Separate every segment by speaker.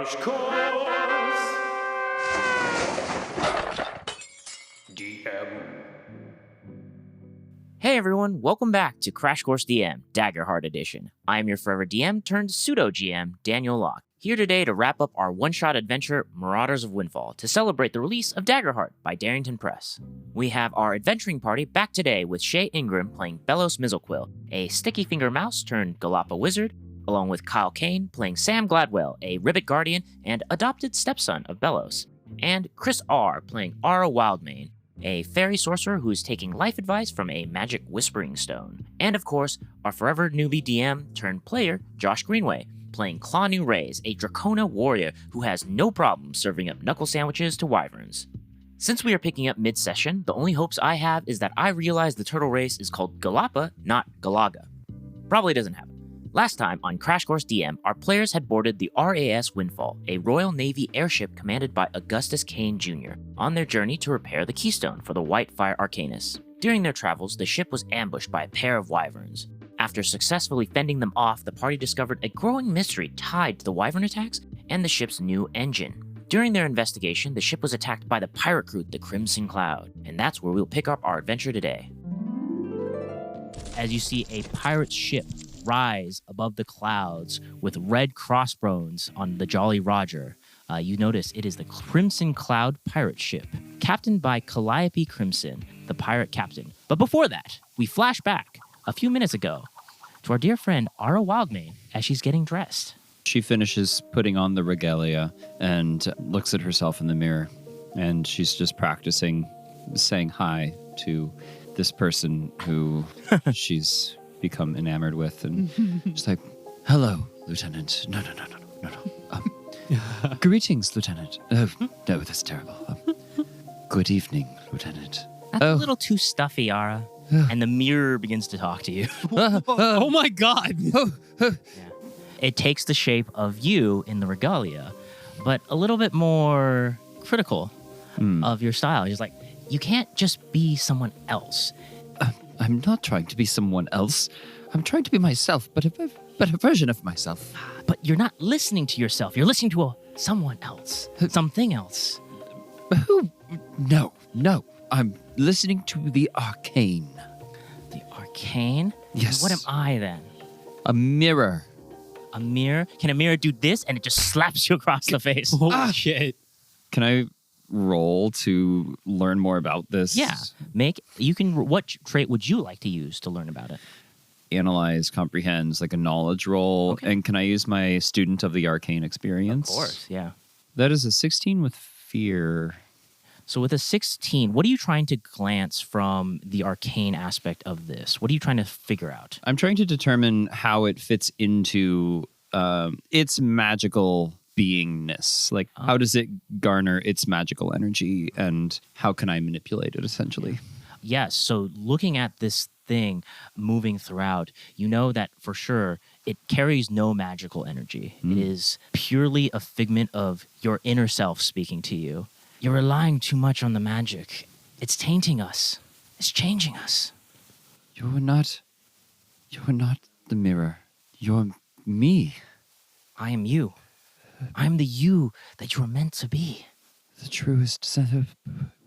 Speaker 1: Crash Course DM.
Speaker 2: Hey everyone, welcome back to Crash Course DM, Daggerheart Edition. I am your forever DM turned pseudo-GM, Daniel Locke, here today to wrap up our one-shot adventure, Marauders of Windfall, to celebrate the release of Daggerheart by Darrington Press. We have our adventuring party back today with Shea Ingram playing Bellows Mizzlequill, a sticky finger mouse turned Galapa wizard, along with Kane playing Sam Gladwell, a Ribbet Guardian and adopted stepson of Bellows, and Chris R playing Aara Wildmane, a fairy sorcerer who is taking life advice from a magic whispering stone. And of course, our forever newbie DM turned player, Josh Greenway, playing Clawnu Rays, a Dracona warrior who has no problem serving up knuckle sandwiches to wyverns. Since we are picking up mid-session, the only hopes I have is that I realize the turtle race is called Galapa, not Galaga. Probably doesn't happen. Last time on Crash Course DM, our players had boarded the RAS Windfall, a Royal Navy airship commanded by Augustus Kane Jr., on their journey to repair the keystone for the Whitefire Arcanus. During their travels, the ship was ambushed by a pair of wyverns. After successfully fending them off, the party discovered a growing mystery tied to the wyvern attacks and the ship's new engine. During their investigation, the ship was attacked by the pirate crew, the Crimson Cloud, and that's where we'll pick up our adventure today. As you see a pirate ship rise above the clouds with red crossbones on the Jolly Roger, you notice it is the Crimson Cloud pirate ship, captained by Calliope Crimson, the pirate captain. But before that, we flash back a few minutes ago to our dear friend Aara Wildmane as she's getting dressed.
Speaker 3: She finishes putting on the regalia and looks at herself in the mirror, and she's just practicing saying hi to this person who she's become enamored with, and she's like, "Hello, Lieutenant." No. Greetings, Lieutenant. Oh, no, that's terrible. Good evening, Lieutenant.
Speaker 2: That's a little too stuffy, Aara. And the mirror begins to talk to you.
Speaker 3: Oh my God!
Speaker 2: Yeah. It takes the shape of you in the regalia, but a little bit more critical of your style. He's like, you can't just be someone else.
Speaker 3: I'm not trying to be someone else. I'm trying to be myself, but a version of myself.
Speaker 2: But you're not listening to yourself. You're listening to someone else, something else.
Speaker 3: Who? No. I'm listening to the arcane.
Speaker 2: The arcane?
Speaker 3: Yes.
Speaker 2: What am I then?
Speaker 3: A mirror.
Speaker 2: A mirror? Can a mirror do this and it just slaps you across the face?
Speaker 3: Holy shit. Can I roll to learn more about this?
Speaker 2: Yeah. What trait would you like to use to learn about it?
Speaker 3: Analyze, comprehends, like a knowledge roll.
Speaker 2: Okay.
Speaker 3: And can I use my student of the arcane experience?
Speaker 2: Of course, yeah.
Speaker 3: That is a 16 with fear.
Speaker 2: So with a 16, what are you trying to glance from the arcane aspect of this? What are you trying to figure out?
Speaker 3: I'm trying to determine how it fits into its magical beingness. Like, how does it garner its magical energy, and how can I manipulate it, essentially?
Speaker 2: Yes, so looking at this thing moving throughout, you know that for sure it carries no magical energy. It is purely a figment of your inner self speaking to you. You're relying too much on the magic. It's tainting us. It's changing us.
Speaker 3: You're not the mirror. You're me.
Speaker 2: I am you. I am the you that you were meant to be.
Speaker 3: The truest set of...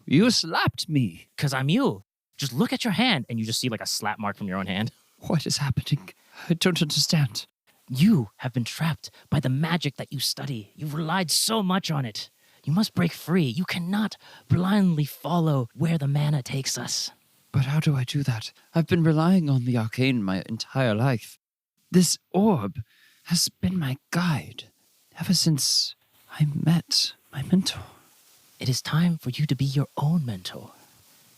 Speaker 3: You slapped me.
Speaker 2: Because I'm you. Just look at your hand, and you just see like a slap mark from your own hand.
Speaker 3: What is happening? I don't understand.
Speaker 2: You have been trapped by the magic that you study. You've relied so much on it. You must break free. You cannot blindly follow where the mana takes us.
Speaker 3: But how do I do that? I've been relying on the arcane my entire life. This orb has been my guide ever since I met my mentor.
Speaker 2: It is time for you to be your own mentor.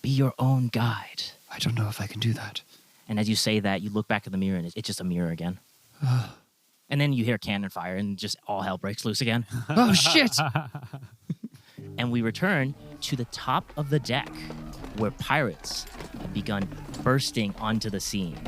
Speaker 2: Be your own guide.
Speaker 3: I don't know if I can do that.
Speaker 2: And as you say that, you look back at the mirror, and it's just a mirror again. And then you hear cannon fire, and just all hell breaks loose again.
Speaker 3: Oh, shit!
Speaker 2: And we return to the top of the deck, where pirates have begun bursting onto the scene.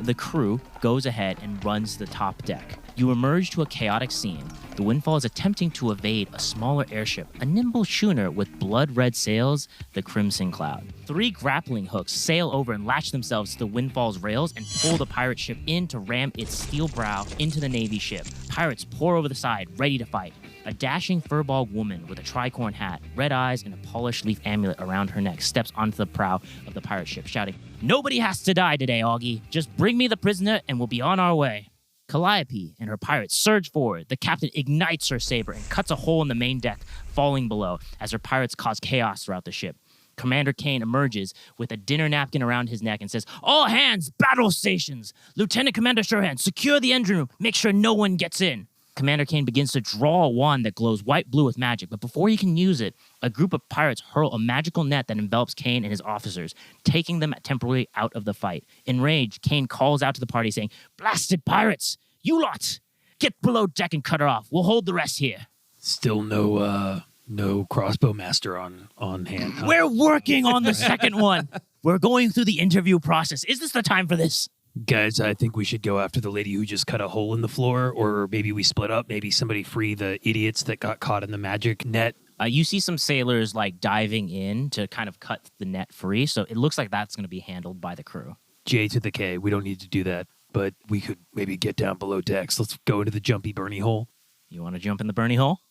Speaker 2: The crew goes ahead and runs the top deck. You emerge to a chaotic scene. The Windfall is attempting to evade a smaller airship, a nimble schooner with blood-red sails, the Crimson Cloud. 3 grappling hooks sail over and latch themselves to the Windfall's rails and pull the pirate ship in to ram its steel brow into the Navy ship. Pirates pour over the side, ready to fight. A dashing furball woman with a tricorn hat, red eyes, and a polished leaf amulet around her neck steps onto the prow of the pirate ship, shouting, "Nobody has to die today, Augie. Just bring me the prisoner and we'll be on our way." Calliope and her pirates surge forward. The captain ignites her saber and cuts a hole in the main deck, falling below as her pirates cause chaos throughout the ship. Commander Kane emerges with a dinner napkin around his neck and says, "All hands, battle stations! Lieutenant Commander Sherhan, secure the engine room. Make sure no one gets in." Commander Kane begins to draw a wand that glows white-blue with magic, but before he can use it, a group of pirates hurl a magical net that envelops Kane and his officers, taking them temporarily out of the fight. Enraged, Kane calls out to the party saying, "Blasted pirates! You lot! Get below deck and cut her off. We'll hold the rest here."
Speaker 4: Still no crossbow master on hand. Huh?
Speaker 2: We're working on the second one. We're going through the interview process. Is this the time for this?
Speaker 4: Guys, I think we should go after the lady who just cut a hole in the floor, or maybe we split up. Maybe somebody free the idiots that got caught in the magic net.
Speaker 2: You see some sailors like diving in to kind of cut the net free, so it looks like that's going to be handled by the crew.
Speaker 4: J to the K. We don't need to do that, but we could maybe get down below decks. Let's go into the jumpy Bernie hole.
Speaker 2: You want to jump in the Bernie hole?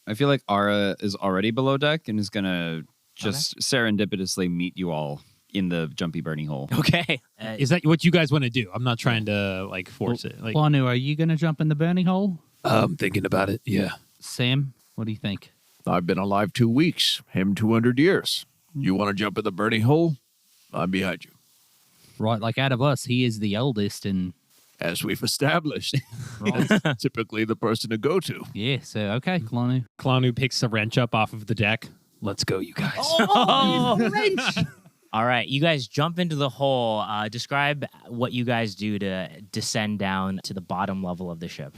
Speaker 3: I feel like Aara is already below deck and is going to just serendipitously meet you all in the jumpy burning hole.
Speaker 2: Okay.
Speaker 5: Is that what you guys want to do? I'm not trying to force it.
Speaker 6: Clawnu, are you going to jump in the burning hole?
Speaker 4: I'm thinking about it, yeah.
Speaker 6: Sam, what do you think?
Speaker 7: I've been alive 2 weeks, him 200 years. You want to jump in the burning hole? I'm behind you.
Speaker 6: Right, like out of us, he is the eldest and...
Speaker 7: As we've established, that's typically the person to go to.
Speaker 6: Yeah, so okay, Clawnu.
Speaker 5: Clawnu picks a wrench up off of the deck.
Speaker 4: Let's go, you guys.
Speaker 2: wrench! All right, you guys jump into the hole. Describe what you guys do to descend down to the bottom level of the ship.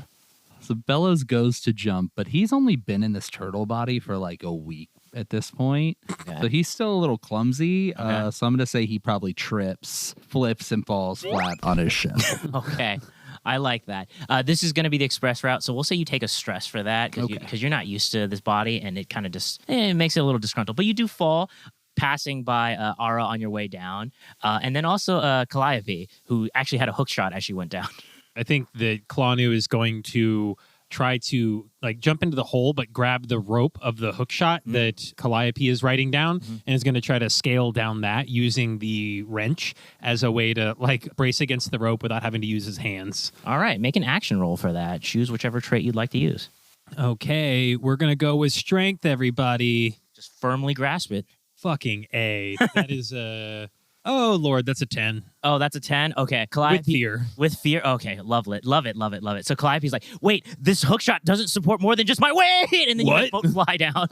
Speaker 6: So Bellows goes to jump, but he's only been in this turtle body for like a week at this point.
Speaker 2: Okay.
Speaker 6: So he's still a little clumsy.
Speaker 2: Okay.
Speaker 6: So I'm going to say he probably trips, flips, and falls flat on his shell.
Speaker 2: Okay. I like that. This is going to be the express route, so we'll say you take a stress for that because you're not used to this body, and it kind of just it makes it a little disgruntled. But you do fall, passing by Aara on your way down, and then also Calliope, who actually had a hook shot as she went down.
Speaker 5: I think that Clawnu is going to try to jump into the hole, but grab the rope of the hook shot that Calliope is riding down, and is going to try to scale down that using the wrench as a way to brace against the rope without having to use his hands.
Speaker 2: All right, make an action roll for that. Choose whichever trait you'd like to use.
Speaker 5: Okay, we're going to go with strength, everybody.
Speaker 2: Just firmly grasp it.
Speaker 5: Fucking A. That is a... Oh, Lord, that's a 10.
Speaker 2: Oh, that's a 10? Okay. Calliope,
Speaker 5: With fear.
Speaker 2: With fear? Okay, love it. Love it, love it, love it. So Calliope's like, wait, this hook shot doesn't support more than just my weight! And then you both fly down.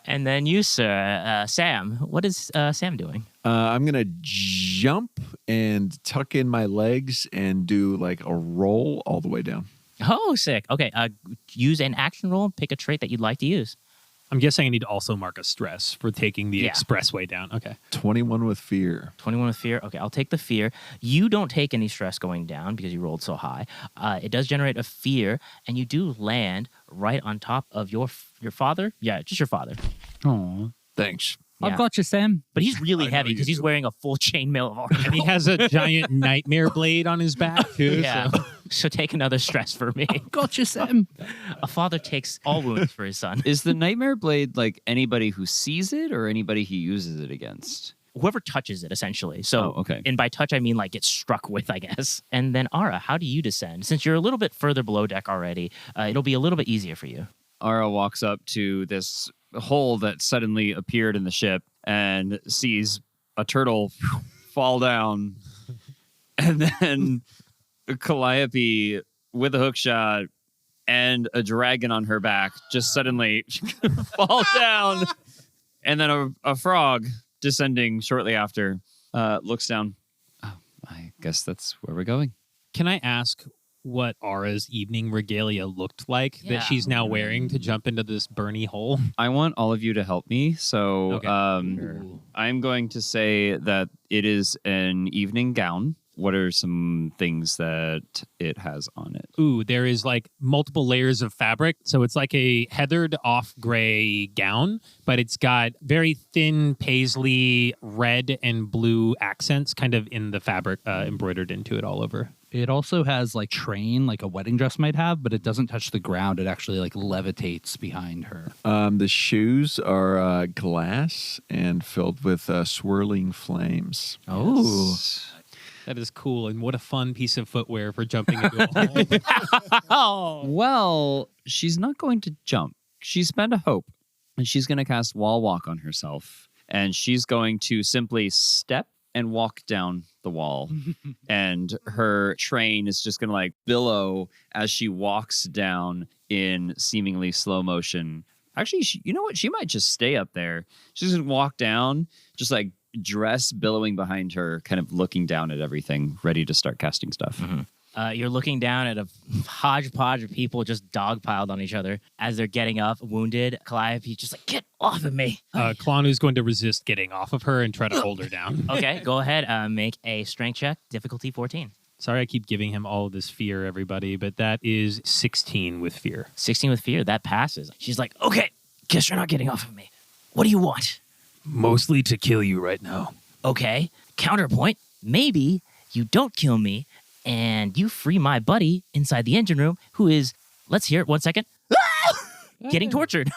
Speaker 2: And then you, sir, Sam. What is Sam doing?
Speaker 7: I'm going to jump and tuck in my legs and do a roll all the way down.
Speaker 2: Oh, sick. Okay, use an action roll and pick a trait that you'd like to use.
Speaker 5: I'm guessing I need to also mark a stress for taking the expressway down. Okay.
Speaker 7: 21 with fear.
Speaker 2: 21 with fear. Okay, I'll take the fear. You don't take any stress going down because you rolled so high. It does generate a fear, and you do land right on top of your father. Yeah, just your father.
Speaker 6: Aw.
Speaker 7: Thanks.
Speaker 2: Yeah.
Speaker 6: I've got you, Sam.
Speaker 2: But he's really
Speaker 7: I know
Speaker 2: heavy
Speaker 7: you
Speaker 2: because he's
Speaker 7: do.
Speaker 2: wearing a full chainmail of armor.
Speaker 5: And he has a giant nightmare blade on his back, too.
Speaker 2: Yeah.
Speaker 5: So.
Speaker 2: So take another stress for me.
Speaker 6: Got you, Sam.
Speaker 2: A father takes all wounds for his son.
Speaker 3: Is the Nightmare Blade anybody who sees it or anybody he uses it against?
Speaker 2: Whoever touches it, essentially. So,
Speaker 3: okay.
Speaker 2: And by touch, I mean gets struck with, I guess. And then, Aara, how do you descend? Since you're a little bit further below deck already, it'll be a little bit easier for you.
Speaker 3: Aara walks up to this hole that suddenly appeared in the ship and sees a turtle fall down. And then Calliope with a hook shot and a dragon on her back just suddenly fall down. And then a frog descending shortly after looks down. Oh, I guess that's where we're going.
Speaker 5: Can I ask what Aara's evening regalia looked like
Speaker 2: Yeah.
Speaker 5: that she's now wearing to jump into this Bernie hole?
Speaker 3: I want all of you to help me. So
Speaker 5: Okay.
Speaker 3: I'm going to say that it is an evening gown What are some things that it has on it?
Speaker 5: Ooh, there is like multiple layers of fabric. So it's like a heathered off gray gown, but it's got very thin paisley red and blue accents kind of in the fabric embroidered into it all over.
Speaker 6: It also has like train, like a wedding dress might have, but it doesn't touch the ground. It actually like levitates behind her.
Speaker 7: The shoes are glass and filled with swirling flames.
Speaker 6: Oh.
Speaker 5: That is cool. And what a fun piece of footwear for jumping into a hole.
Speaker 3: Well, she's not going to jump. She spent a hope, and she's going to cast Wall Walk on herself. And she's going to simply step and walk down the wall. And her train is just going to like billow as she walks down in seemingly slow motion. Actually, you know what? She might just stay up there. She's going to walk down, just like dress billowing behind her, kind of looking down at everything, ready to start casting stuff.
Speaker 2: Mm-hmm. You're looking down at a hodgepodge of people just dogpiled on each other as they're getting up, wounded. Calliope's just like, get off of me.
Speaker 5: Clawnu's going to resist getting off of her and try to hold her down.
Speaker 2: Okay, go ahead. Make a strength check, difficulty 14.
Speaker 5: Sorry, I keep giving him all of this fear, everybody, but that is 16 with fear.
Speaker 2: 16 with fear, that passes. She's like, okay, guess you're not getting off of me. What do you want?
Speaker 4: Mostly to kill you right now.
Speaker 2: Okay, counterpoint. Maybe you don't kill me and you free my buddy inside the engine room who is, let's hear it 1 second, getting tortured.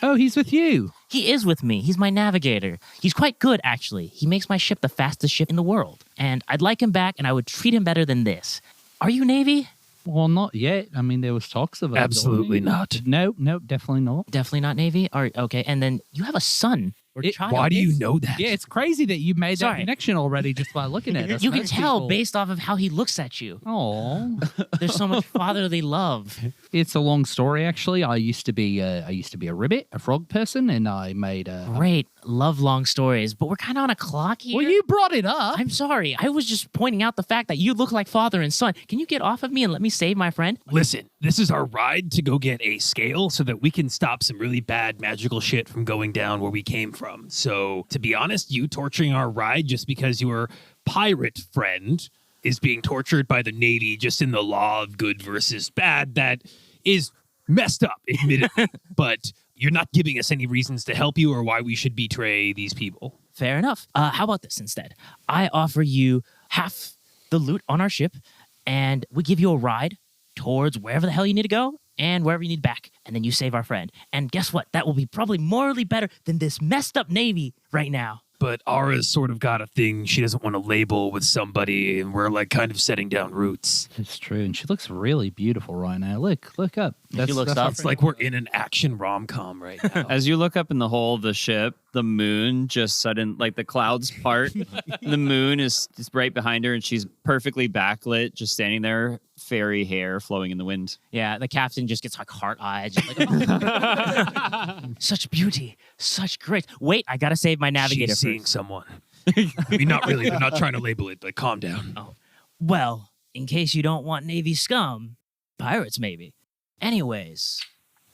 Speaker 6: Oh, he's with you.
Speaker 2: He is with me. He's my navigator. He's quite good, actually. He makes my ship the fastest ship in the world. And I'd like him back, and I would treat him better than this. Are you Navy?
Speaker 6: Well, not yet. I mean, there was talks of it.
Speaker 4: Absolutely not.
Speaker 6: No, definitely not.
Speaker 2: Definitely not Navy? Okay, and then you have a son or child.
Speaker 4: Why do you know that?
Speaker 6: Yeah, it's crazy that you made that
Speaker 2: Sorry.
Speaker 6: connection already just by looking at us.
Speaker 2: You can
Speaker 6: Most
Speaker 2: tell
Speaker 6: people-
Speaker 2: based off of how he looks at you.
Speaker 6: Oh,
Speaker 2: There's so much fatherly love.
Speaker 6: it's a long story. Actually, I used to be a ribbit, a frog person, and I made a.
Speaker 2: Great. Love long stories, but we're kind of on a clock here.
Speaker 6: Well, you brought it up.
Speaker 2: I'm sorry. I was just pointing out the fact that you look like father and son. Can you get off of me and let me save my friend?
Speaker 4: Listen, this is our ride to go get a scale so that we can stop some really bad magical shit from going down where we came from. So, to be honest, you torturing our ride just because your pirate friend is being tortured by the Navy just in the law of good versus bad, that is messed up, admittedly. But you're not giving us any reasons to help you or why we should betray these people.
Speaker 2: Fair enough. How about this instead? I offer you half the loot on our ship, and we give you a ride towards wherever the hell you need to go and wherever you need back, and then you save our friend. And guess what? That will be probably morally better than this messed up Navy right now.
Speaker 4: But Aara's sort of got a thing she doesn't want to label with somebody, and we're like kind of setting down roots.
Speaker 6: It's true, and she looks really beautiful right now. Look up.
Speaker 2: She looks up.
Speaker 4: It's like we're in an action rom-com right now.
Speaker 3: As you look up in the hole of the ship, the moon just like the clouds part. The moon is right behind her, and she's perfectly backlit, just standing there, fairy hair flowing in the wind.
Speaker 2: Yeah, the captain just gets like heart eyes. Like, such beauty, such grace. Wait, I gotta save my navigator
Speaker 4: She's seeing
Speaker 2: first.
Speaker 4: someone. I mean, not really. They're not trying to label it, but calm down.
Speaker 2: Well, in case you don't want Navy scum, pirates maybe. Anyways,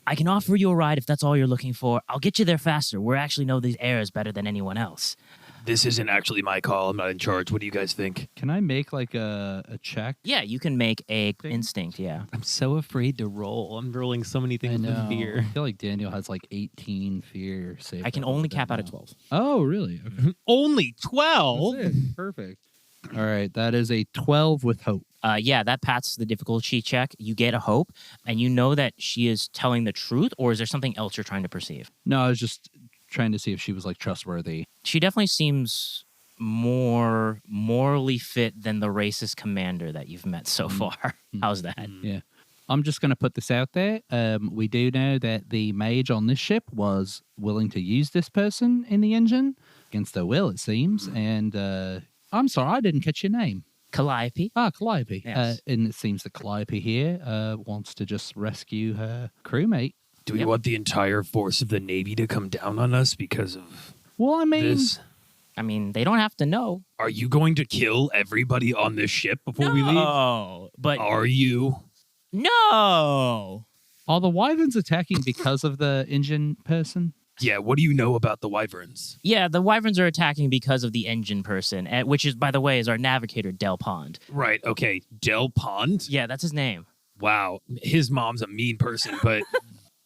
Speaker 2: I can offer you a ride if that's all you're looking for. I'll get you there faster. We actually know these airs better than anyone else.
Speaker 4: This isn't actually my call. I'm not in charge. What do you guys think?
Speaker 6: Can I make like a check?
Speaker 2: Yeah, you can make a instinct, yeah.
Speaker 5: I'm so afraid to roll. I'm rolling so many
Speaker 6: I
Speaker 5: things
Speaker 6: know.
Speaker 5: with fear.
Speaker 6: I feel like Daniel has like 18 fear save.
Speaker 2: I can only cap out at 12.
Speaker 6: Oh, really? Okay.
Speaker 5: Only 12?
Speaker 6: That's it. Perfect. All right, that is a 12 with hope.
Speaker 2: Yeah, that passes the difficulty check. You get a hope, and you know that she is telling the truth, or is there something else you're trying to perceive?
Speaker 6: No, I was just trying to see if she was like trustworthy.
Speaker 2: She definitely seems more morally fit than the racist commander that you've met so far. How's that?
Speaker 6: Yeah. I'm just going to put this out there. We do know that the mage on this ship was willing to use this person in the engine against their will, it seems. And I'm sorry, I didn't catch your name.
Speaker 2: Calliope.
Speaker 6: Ah, Calliope.
Speaker 2: Yes.
Speaker 6: And it seems that Calliope here wants to just rescue her crewmate.
Speaker 4: Do we want the entire force of the Navy to come down on us because of
Speaker 6: Well, I mean,
Speaker 4: this?
Speaker 2: I mean, they don't have to know.
Speaker 4: Are you going to kill everybody on this ship before we leave?
Speaker 2: Oh, but
Speaker 4: Are you?
Speaker 2: no.
Speaker 6: are the wyverns attacking because of the engine person?
Speaker 4: Yeah, what do you know about the wyverns?
Speaker 2: Yeah, the wyverns are attacking because of the engine person, which is, by the way, is our navigator, Del Pond.
Speaker 4: Right, okay. Del Pond?
Speaker 2: Yeah, that's his name.
Speaker 4: Wow, his mom's a mean person, but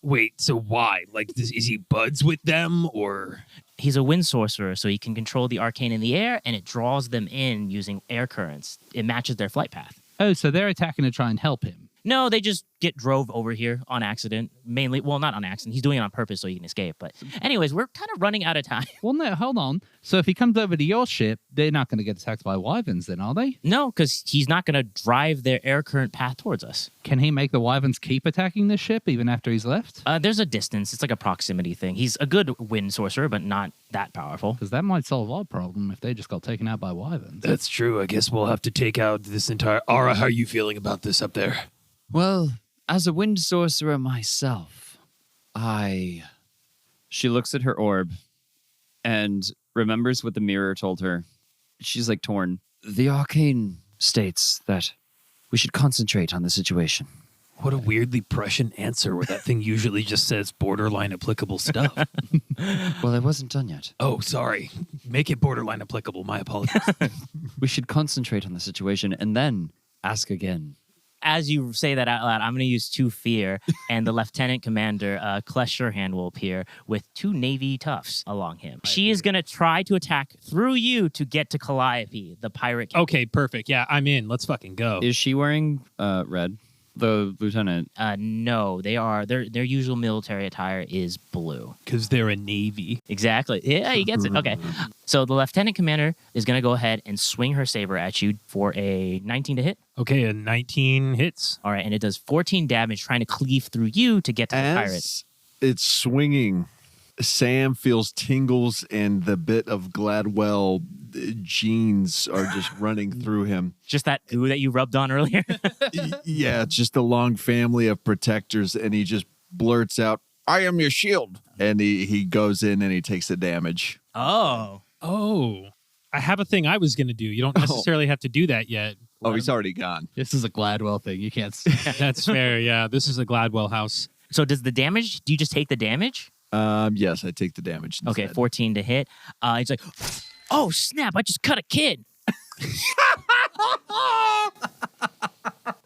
Speaker 4: wait, so why? Like, is he buds with them, or?
Speaker 2: He's a wind sorcerer, so he can control the arcane in the air, and it draws them in using air currents. It matches their flight path.
Speaker 6: Oh, so they're attacking to try and help him.
Speaker 2: No, they just get drove over here on accident. Mainly, well, not on accident. He's doing it on purpose so he can escape. But anyways, we're kind of running out of time.
Speaker 6: Well, no, hold on. So if he comes over to your ship, they're not going to get attacked by wyverns then, are they?
Speaker 2: No, because he's not going to drive their air current path towards us.
Speaker 6: Can he make the wyverns keep attacking the ship even after he's left?
Speaker 2: There's a distance. It's like a proximity thing. He's a good wind sorcerer, but not that powerful.
Speaker 6: Because that might solve our problem if they just got taken out by wyverns.
Speaker 4: That's true. I guess we'll have to take out this entire... Aara, how are you feeling about this up there?
Speaker 3: Well, as a wind sorcerer myself, She looks at her orb and remembers what the mirror told her. She's like torn. The arcane states that we should concentrate on the situation.
Speaker 4: What a weirdly prescient answer where that thing usually just says borderline applicable stuff.
Speaker 3: Well, I wasn't done yet.
Speaker 4: Oh, sorry. Make it borderline applicable. My apologies.
Speaker 3: We should concentrate on the situation and then ask again.
Speaker 2: As you say that out loud, I'm going to use 2 fear, and the lieutenant commander, Klesh Surehand, will appear with 2 navy toughs along him. She is going to try to attack through you to get to Calliope, the pirate king.
Speaker 5: Okay, perfect. Yeah, I'm in. Let's fucking go.
Speaker 3: Is she wearing red? The lieutenant?
Speaker 2: No, they are. Their usual military attire is blue.
Speaker 5: Because they're a navy.
Speaker 2: Exactly. Yeah, he gets it. Okay. So the lieutenant commander is going to go ahead and swing her saber at you for a 19 to hit.
Speaker 5: Okay, a 19 hits.
Speaker 2: All right, and it does 14 damage trying to cleave through you to get to the pirate.
Speaker 7: As it's swinging, Sam feels tingles and the bit of Gladwell genes are just running through him.
Speaker 2: Just that goo that you rubbed on earlier.
Speaker 7: Yeah, it's just a long family of protectors, and he just blurts out, "I am your shield." And he goes in and he takes the damage.
Speaker 2: Oh.
Speaker 5: Oh. I have a thing I was going to do. You don't necessarily have to do that yet.
Speaker 7: Oh, he's already gone.
Speaker 6: This is a Gladwell thing. You can't.
Speaker 5: That's fair. Yeah, this is a Gladwell house.
Speaker 2: So does the damage, do you just take the damage?
Speaker 7: Yes, I take the damage instead.
Speaker 2: Okay, 14 to hit. He's like, oh, snap, I just cut a kid.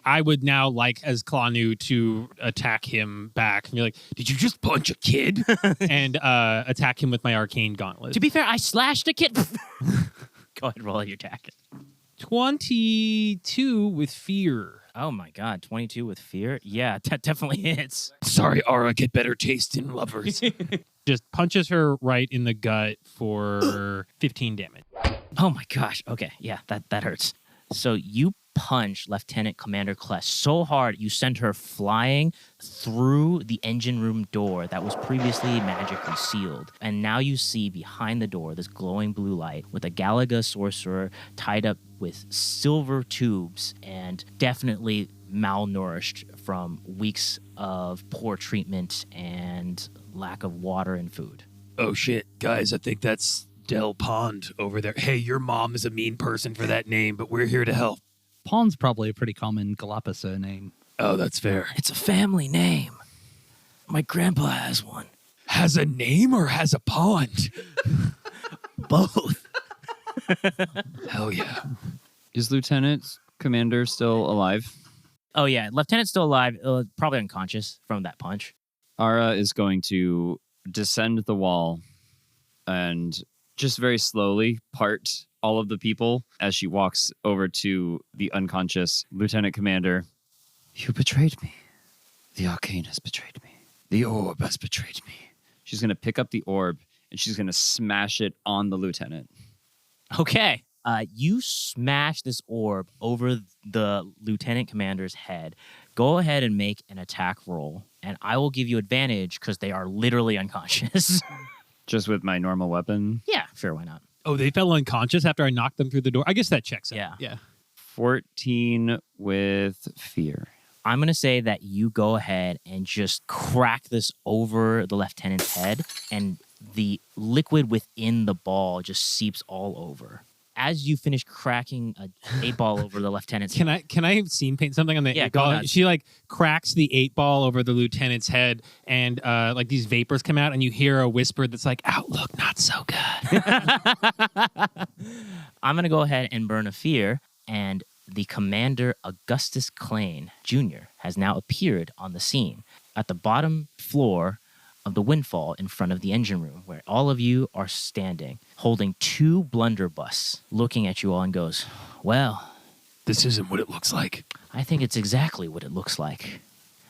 Speaker 5: I would now like, as Clawnu, to attack him back and be like, did you just punch a kid? And attack him with my arcane gauntlet.
Speaker 2: To be fair, I slashed a kid. Go ahead, roll your attack.
Speaker 5: 22 with fear.
Speaker 2: Oh my god, 22 with fear? Yeah, that definitely hits.
Speaker 4: Sorry, Aara, get better taste in lovers.
Speaker 5: Just punches her right in the gut for 15 damage.
Speaker 2: Oh my gosh, okay, yeah, that hurts. So you punch Lieutenant Commander Klesh so hard you send her flying through the engine room door that was previously magically sealed. And now you see behind the door this glowing blue light with a Galaga sorcerer tied up with silver tubes and definitely malnourished from weeks of poor treatment and lack of water and food.
Speaker 4: Oh shit, guys, I think that's Del Pond over there. Hey, your mom is a mean person for that name, but we're here to help.
Speaker 6: Pond's probably a pretty common Galapa surname.
Speaker 4: Oh, that's fair.
Speaker 2: It's a family name. My grandpa has one.
Speaker 4: Has a name or has a pond?
Speaker 2: Both.
Speaker 4: Hell yeah.
Speaker 3: Is Lieutenant Commander still alive?
Speaker 2: Oh yeah, Lieutenant's still alive, probably unconscious from that punch.
Speaker 3: Aara is going to descend the wall and just very slowly part all of the people as she walks over to the unconscious Lieutenant Commander. You betrayed me. The arcane has betrayed me. The orb has betrayed me. She's going to pick up the orb and she's going to smash it on the lieutenant.
Speaker 2: Okay. You smash this orb over the Lieutenant Commander's head. Go ahead and make an attack roll, and I will give you advantage because they are literally unconscious.
Speaker 3: Just with my normal weapon?
Speaker 2: Yeah, sure, why not?
Speaker 5: Oh, they fell unconscious after I knocked them through the door? I guess that checks out.
Speaker 2: Yeah.
Speaker 3: 14 with fear.
Speaker 2: I'm going to say that you go ahead and just crack this over the lieutenant's head, and the liquid within the ball just seeps all over. as you finish cracking a 8-ball over the lieutenant's head.
Speaker 5: Can I scene paint something on the
Speaker 2: Yeah,
Speaker 5: 8-ball?
Speaker 2: go ahead.
Speaker 5: She like cracks the 8-ball over the lieutenant's head, and like these vapors come out, and you hear a whisper that's like, "Outlook not so good."
Speaker 2: I'm going to go ahead and burn a fear, and the Commander Augustus Kane Jr. has now appeared on the scene at the bottom floor of the Windfall in front of the engine room, where all of you are standing, holding 2 blunderbuss, looking at you all and goes, "Well,
Speaker 4: This isn't what it looks like.
Speaker 2: I think it's exactly what it looks like.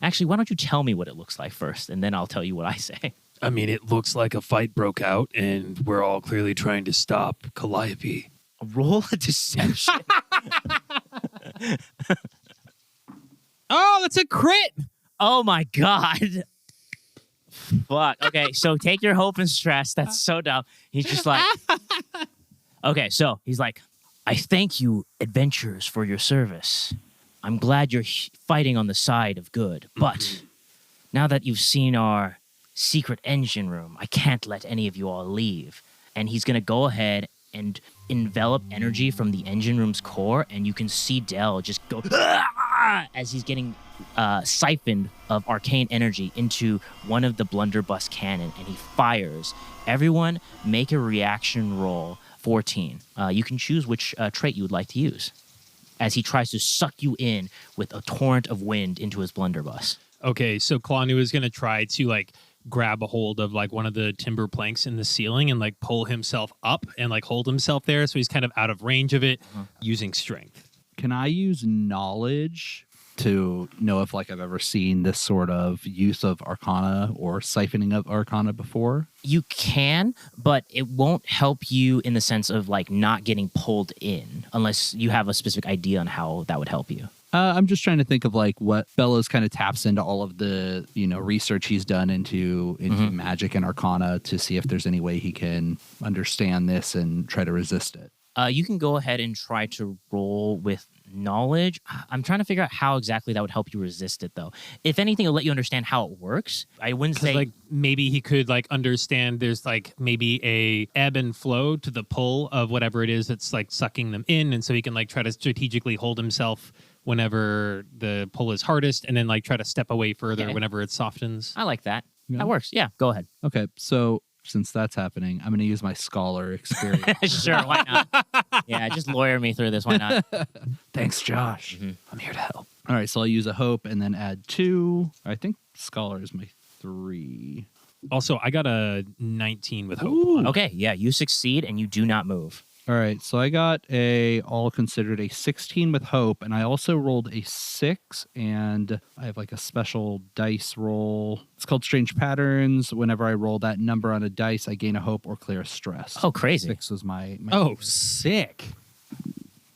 Speaker 2: Actually, why don't you tell me what it looks like first, and then I'll tell you what I say."
Speaker 4: I mean, it looks like a fight broke out, and we're all clearly trying to stop Calliope.
Speaker 2: Roll a deception.
Speaker 5: Oh, that's a crit!
Speaker 2: Oh my God. Fuck. Okay, so take your hope and stress. That's so dumb. He's just like, okay, so he's like, "I thank you, adventurers, for your service. I'm glad you're fighting on the side of good. But now that you've seen our secret engine room, I can't let any of you all leave." And he's going to go ahead and envelop energy from the engine room's core, and you can see Dell just go as he's getting siphoned of arcane energy into one of the blunderbuss cannon, and he fires. Everyone make a reaction roll. 14. You can choose which trait you would like to use as he tries to suck you in with a torrent of wind into his blunderbuss.
Speaker 5: Okay, so Clawnu is going to try to like grab a hold of like one of the timber planks in the ceiling and like pull himself up and like hold himself there, so he's kind of out of range of it, using strength.
Speaker 6: Can I use knowledge to know if like I've ever seen this sort of use of arcana or siphoning of arcana before?
Speaker 2: You can, but it won't help you in the sense of like not getting pulled in unless you have a specific idea on how that would help you.
Speaker 6: I'm just trying to think of like what Bellows kind of taps into all of the, research he's done into magic and arcana to see if there's any way he can understand this and try to resist it.
Speaker 2: You can go ahead and try to roll with knowledge. I'm trying to figure out how exactly that would help you resist it, though. If anything, it'll let you understand how it works. I wouldn't say
Speaker 5: like maybe he could like understand there's like maybe a ebb and flow to the pull of whatever it is that's like sucking them in, and so he can like try to strategically hold himself whenever the pull is hardest, and then like try to step away further whenever it softens.
Speaker 2: I like that.
Speaker 6: Yeah.
Speaker 2: That works. Yeah, go ahead.
Speaker 6: Okay, so since that's happening, I'm going to use my scholar experience.
Speaker 2: Sure, why not? Yeah, just lawyer me through this. Why not?
Speaker 6: Thanks, Josh.
Speaker 2: Mhm.
Speaker 6: I'm here to help. All right, so I'll use a hope and then add 2. I think scholar is my 3.
Speaker 5: Also, I got a 19 with hope.
Speaker 6: Ooh.
Speaker 2: Okay, yeah, you succeed and you do not move.
Speaker 6: All right, so I got all considered a 16 with hope, and I also rolled a 6, and I have like a special dice roll. It's called Strange Patterns. Whenever I roll that number on a dice, I gain a hope or clear a stress.
Speaker 2: Oh, crazy.
Speaker 6: 6 was my
Speaker 5: Oh, sick.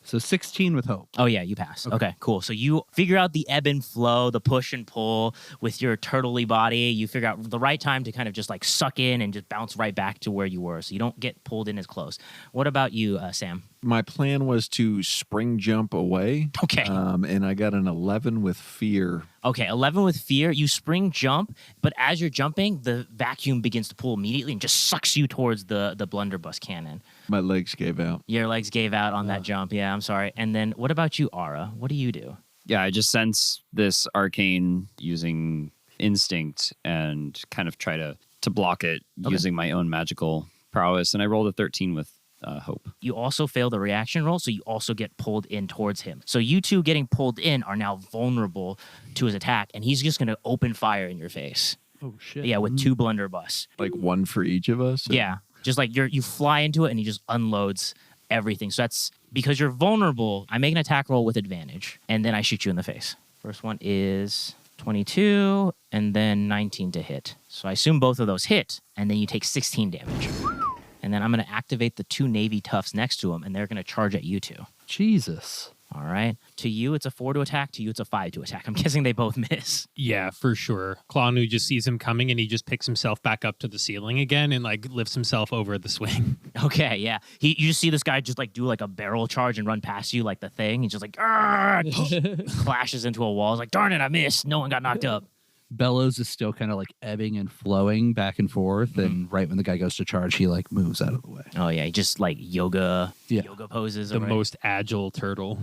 Speaker 6: So 16 with hope.
Speaker 2: Oh, yeah, you pass. Okay, cool. So you figure out the ebb and flow, the push and pull with your turtley body. You figure out the right time to kind of just like suck in and just bounce right back to where you were, so you don't get pulled in as close. What about you, Sam?
Speaker 7: My plan was to spring jump away.
Speaker 2: Okay.
Speaker 7: And I got an 11 with fear.
Speaker 2: Okay, 11 with fear. You spring jump, but as you're jumping, the vacuum begins to pull immediately and just sucks you towards the blunderbuss cannon.
Speaker 7: My legs gave out.
Speaker 2: Your legs gave out on that jump. Yeah, I'm sorry. And then what about you, Aara? What do you do?
Speaker 3: Yeah, I just sense this arcane using instinct and kind of try to block it using my own magical prowess. And I rolled a 13 with hope.
Speaker 2: You also fail the reaction roll, so you also get pulled in towards him. So you two getting pulled in are now vulnerable to his attack, and he's just going to open fire in your face.
Speaker 6: Oh, shit.
Speaker 2: Yeah, with 2 blunderbuss.
Speaker 7: Like one for each of us?
Speaker 2: Yeah, just like you fly into it, and he just unloads everything. So that's because you're vulnerable. I make an attack roll with advantage, and then I shoot you in the face. First one is 22, and then 19 to hit. So I assume both of those hit, and then you take 16 damage. And then I'm going to activate the 2 Navy toughs next to him, and they're going to charge at you two.
Speaker 6: Jesus.
Speaker 2: All right. To you, it's a 4 to attack. To you, it's a 5 to attack. I'm guessing they both miss.
Speaker 5: Yeah, for sure. Clawnu just sees him coming, and he just picks himself back up to the ceiling again and like lifts himself over the swing.
Speaker 2: Okay, yeah. You just see this guy just like do like a barrel charge and run past you like the thing. He's just like, clashes into a wall. He's like, darn it, I missed. No one got knocked up.
Speaker 6: Bellows is still kind of like ebbing and flowing back and forth, and right when the guy goes to charge, he like moves out of the way.
Speaker 2: Oh yeah, he just like yoga poses.
Speaker 5: The
Speaker 2: right?
Speaker 5: most agile turtle.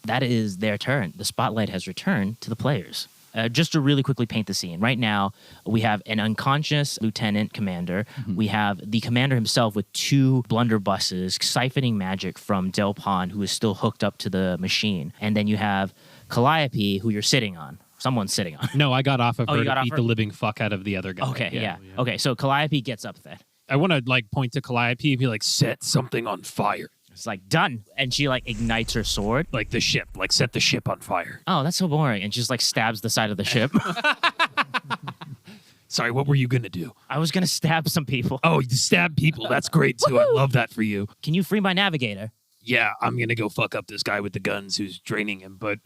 Speaker 2: That is their turn. The spotlight has returned to the players. Just to really quickly paint the scene. Right now, we have an unconscious lieutenant commander. We have the commander himself with 2 blunderbusses siphoning magic from Del Pond, who is still hooked up to the machine. And then you have Calliope, who you're sitting on. Someone's sitting on.
Speaker 5: No, I got off of her
Speaker 2: you
Speaker 5: to
Speaker 2: got off
Speaker 5: beat
Speaker 2: her?
Speaker 5: the living fuck out of the other guy.
Speaker 2: Okay, yeah. Okay, so Calliope gets up then.
Speaker 5: I want to like point to Calliope and be like, set something on fire.
Speaker 2: It's like, done. And she like ignites her sword.
Speaker 5: Like the ship, like set the ship on fire.
Speaker 2: Oh, that's so boring. And she just like stabs the side of the ship.
Speaker 5: Sorry, what were you going to do?
Speaker 2: I was going to stab some people.
Speaker 5: Oh, you stab people. That's great too. I love that for you.
Speaker 2: Can you free my navigator?
Speaker 5: Yeah, I'm going to go fuck up this guy with the guns who's draining him. But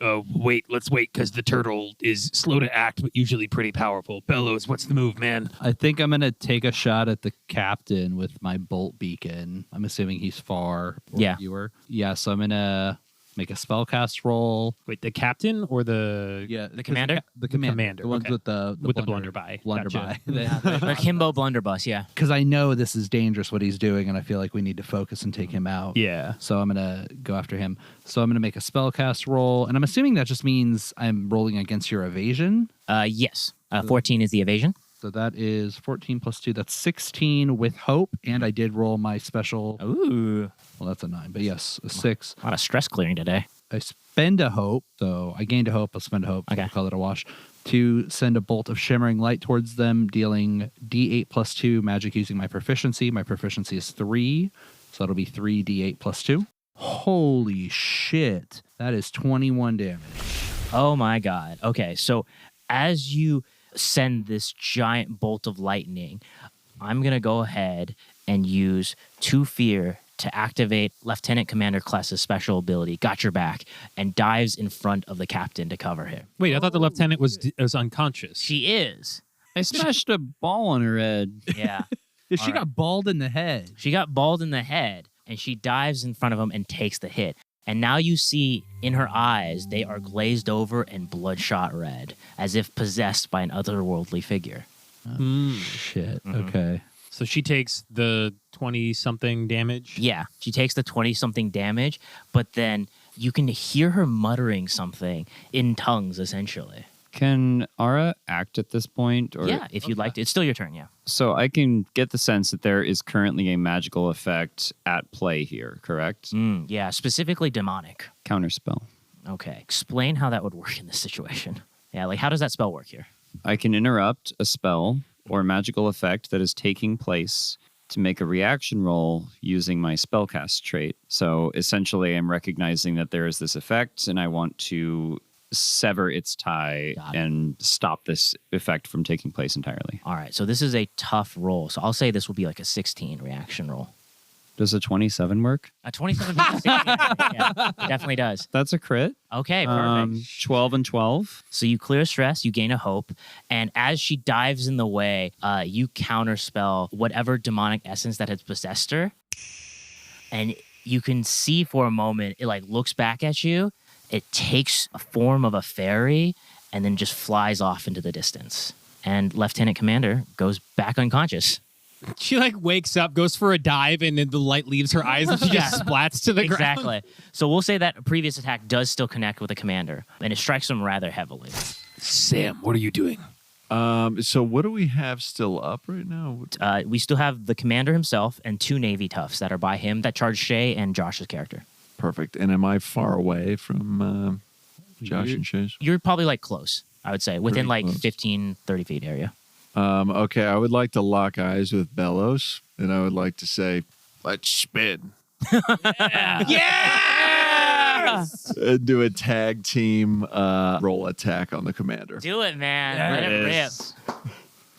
Speaker 5: let's wait, because the turtle is slow to act, but usually pretty powerful. Bellows, what's the move, man?
Speaker 6: I think I'm going to take a shot at the captain with my bolt beacon. I'm assuming he's far or fewer. Yeah, so I'm going to make a spellcast roll.
Speaker 5: Wait, the captain or the...
Speaker 6: Yeah,
Speaker 2: The commander?
Speaker 6: The commander. The ones
Speaker 5: okay.
Speaker 6: with the
Speaker 5: blunderbuy.
Speaker 6: Blunderbuy.
Speaker 2: The Kimbo blunderbuss, yeah.
Speaker 6: Because I know this is dangerous what he's doing, and I feel like we need to focus and take him out.
Speaker 5: Yeah.
Speaker 6: So I'm going to go after him. So I'm going to make a spellcast roll, and I'm assuming that just means I'm rolling against your evasion.
Speaker 2: Yes. 14 is the evasion.
Speaker 6: So that is 14 plus 2. That's 16 with hope, and I did roll my special.
Speaker 2: Ooh.
Speaker 6: Well, that's a 9, but yes, a 6.
Speaker 2: A lot of stress clearing today.
Speaker 6: I spend a hope, so I gained a hope. I'll spend a hope.
Speaker 2: Okay.
Speaker 6: We'll call it a wash. To send a bolt of shimmering light towards them, dealing D8 plus 2 magic using my proficiency. My proficiency is 3, so that'll be 3 D8 plus 2. Holy shit. That is 21 damage.
Speaker 2: Oh my god. Okay, so as you send this giant bolt of lightning, I'm going to go ahead and use 2 fear to activate Lieutenant Commander Kless's special ability, Got Your Back, and dives in front of the captain to cover him.
Speaker 5: Wait, I thought the lieutenant was unconscious.
Speaker 2: She is.
Speaker 3: I smashed a ball on her head.
Speaker 2: Yeah.
Speaker 6: She
Speaker 2: All right.
Speaker 6: got balled in the head.
Speaker 2: She got balled in the head, and she dives in front of him and takes the hit. And now you see in her eyes, they are glazed over and bloodshot red, as if possessed by an otherworldly figure.
Speaker 6: Shit.
Speaker 2: Mhm.
Speaker 6: Okay.
Speaker 5: So she takes the 20-something damage?
Speaker 2: Yeah, she takes the 20-something damage, but then you can hear her muttering something in tongues, essentially.
Speaker 3: Can Aara act at this point? Or...
Speaker 2: Yeah, if you'd like to. It's still your turn, yeah.
Speaker 3: So I can get the sense that there is currently a magical effect at play here, correct?
Speaker 2: Yeah, specifically demonic.
Speaker 3: Counterspell.
Speaker 2: Okay, explain how that would work in this situation. Yeah, like how does that spell work here?
Speaker 3: I can interrupt a spell or magical effect that is taking place to make a reaction roll using my spellcast trait. So essentially, I'm recognizing that there is this effect, and I want to sever its tie and stop this effect from taking place entirely.
Speaker 2: All right, so this is a tough roll. So I'll say this will be like a 16 reaction roll.
Speaker 3: Does a 27 work?
Speaker 2: A 27 beats a 16. Yeah, it definitely does.
Speaker 3: That's a crit.
Speaker 2: Okay, perfect.
Speaker 3: 12 and 12.
Speaker 2: So you clear stress, you gain a hope, and as she dives in the way, you counterspell whatever demonic essence that has possessed her, and you can see for a moment, it like looks back at you, it takes a form of a fairy, and then just flies off into the distance. And Lieutenant Commander goes back unconscious.
Speaker 5: She like wakes up, goes for a dive, and then the light leaves her eyes and she just splats to the ground.
Speaker 2: Exactly. So we'll say that a previous attack does still connect with the commander, and it strikes him rather heavily.
Speaker 5: Sam, what are you doing?
Speaker 7: So what do we have still up right now?
Speaker 2: We still have the commander himself and 2 Navy toughs that are by him that charge Shea and Josh's character.
Speaker 7: Perfect. And am I far away from Josh and Shay's?
Speaker 2: You're probably like close, I would say, within
Speaker 7: Pretty
Speaker 2: like
Speaker 7: close.
Speaker 2: 15, 30 feet area.
Speaker 7: Okay, I would like to lock eyes with Bellows, and I would like to say, let's spin.
Speaker 2: Yes!
Speaker 7: And do a tag team roll attack on the commander.
Speaker 2: Do it, man. Let it rip.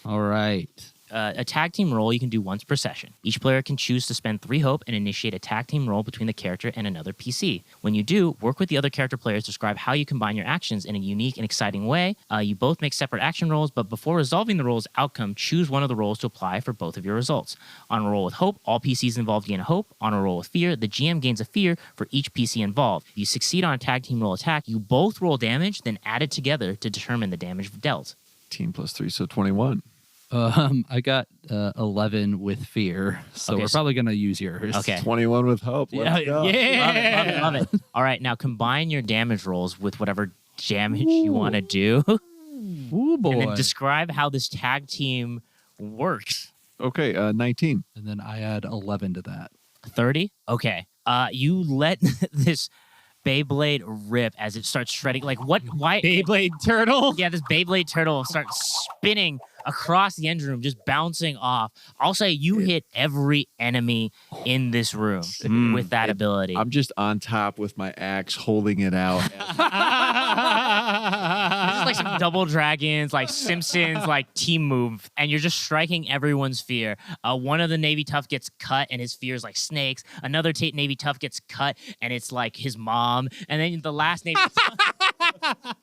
Speaker 6: All right.
Speaker 2: A tag team roll you can do once per session. Each player can choose to spend 3 hope and initiate a tag team roll between the character and another PC. When you do, work with the other character players to describe how you combine your actions in a unique and exciting way. You both make separate action rolls, but before resolving the roll's outcome, choose one of the rolls to apply for both of your results. On a roll with hope, all PCs involved gain a hope. On a roll with fear, the GM gains a fear for each PC involved. If you succeed on a tag team roll attack, you both roll damage, then add it together to determine the damage dealt.
Speaker 7: 18 plus 3, so 21.
Speaker 6: I got 11 with fear, so
Speaker 2: Okay,
Speaker 6: we're probably gonna use yours.
Speaker 2: Okay.
Speaker 7: 21 with hope. Let's go.
Speaker 2: Yeah. Love it. All right, now combine your damage rolls with whatever damage you want to do.
Speaker 6: Ooh boy!
Speaker 2: And then describe how this tag team works.
Speaker 7: Okay, 19.
Speaker 6: And then I add 11 to that.
Speaker 2: 30? Okay. You let this Beyblade rip as it starts shredding. Like, what? Why?
Speaker 5: Beyblade turtle.
Speaker 2: Yeah, this Beyblade turtle starts spinning across the engine room, just bouncing off. I'll say you hit every enemy in this room with that ability.
Speaker 7: I'm just on top with my axe, holding it out.
Speaker 2: This is like some Double Dragons, like Simpsons, like team move, and you're just striking everyone's fear. One of the Navy Tough gets cut, and his fear is like snakes. Another Navy Tough gets cut, and it's like his mom. And then the last Navy Tough...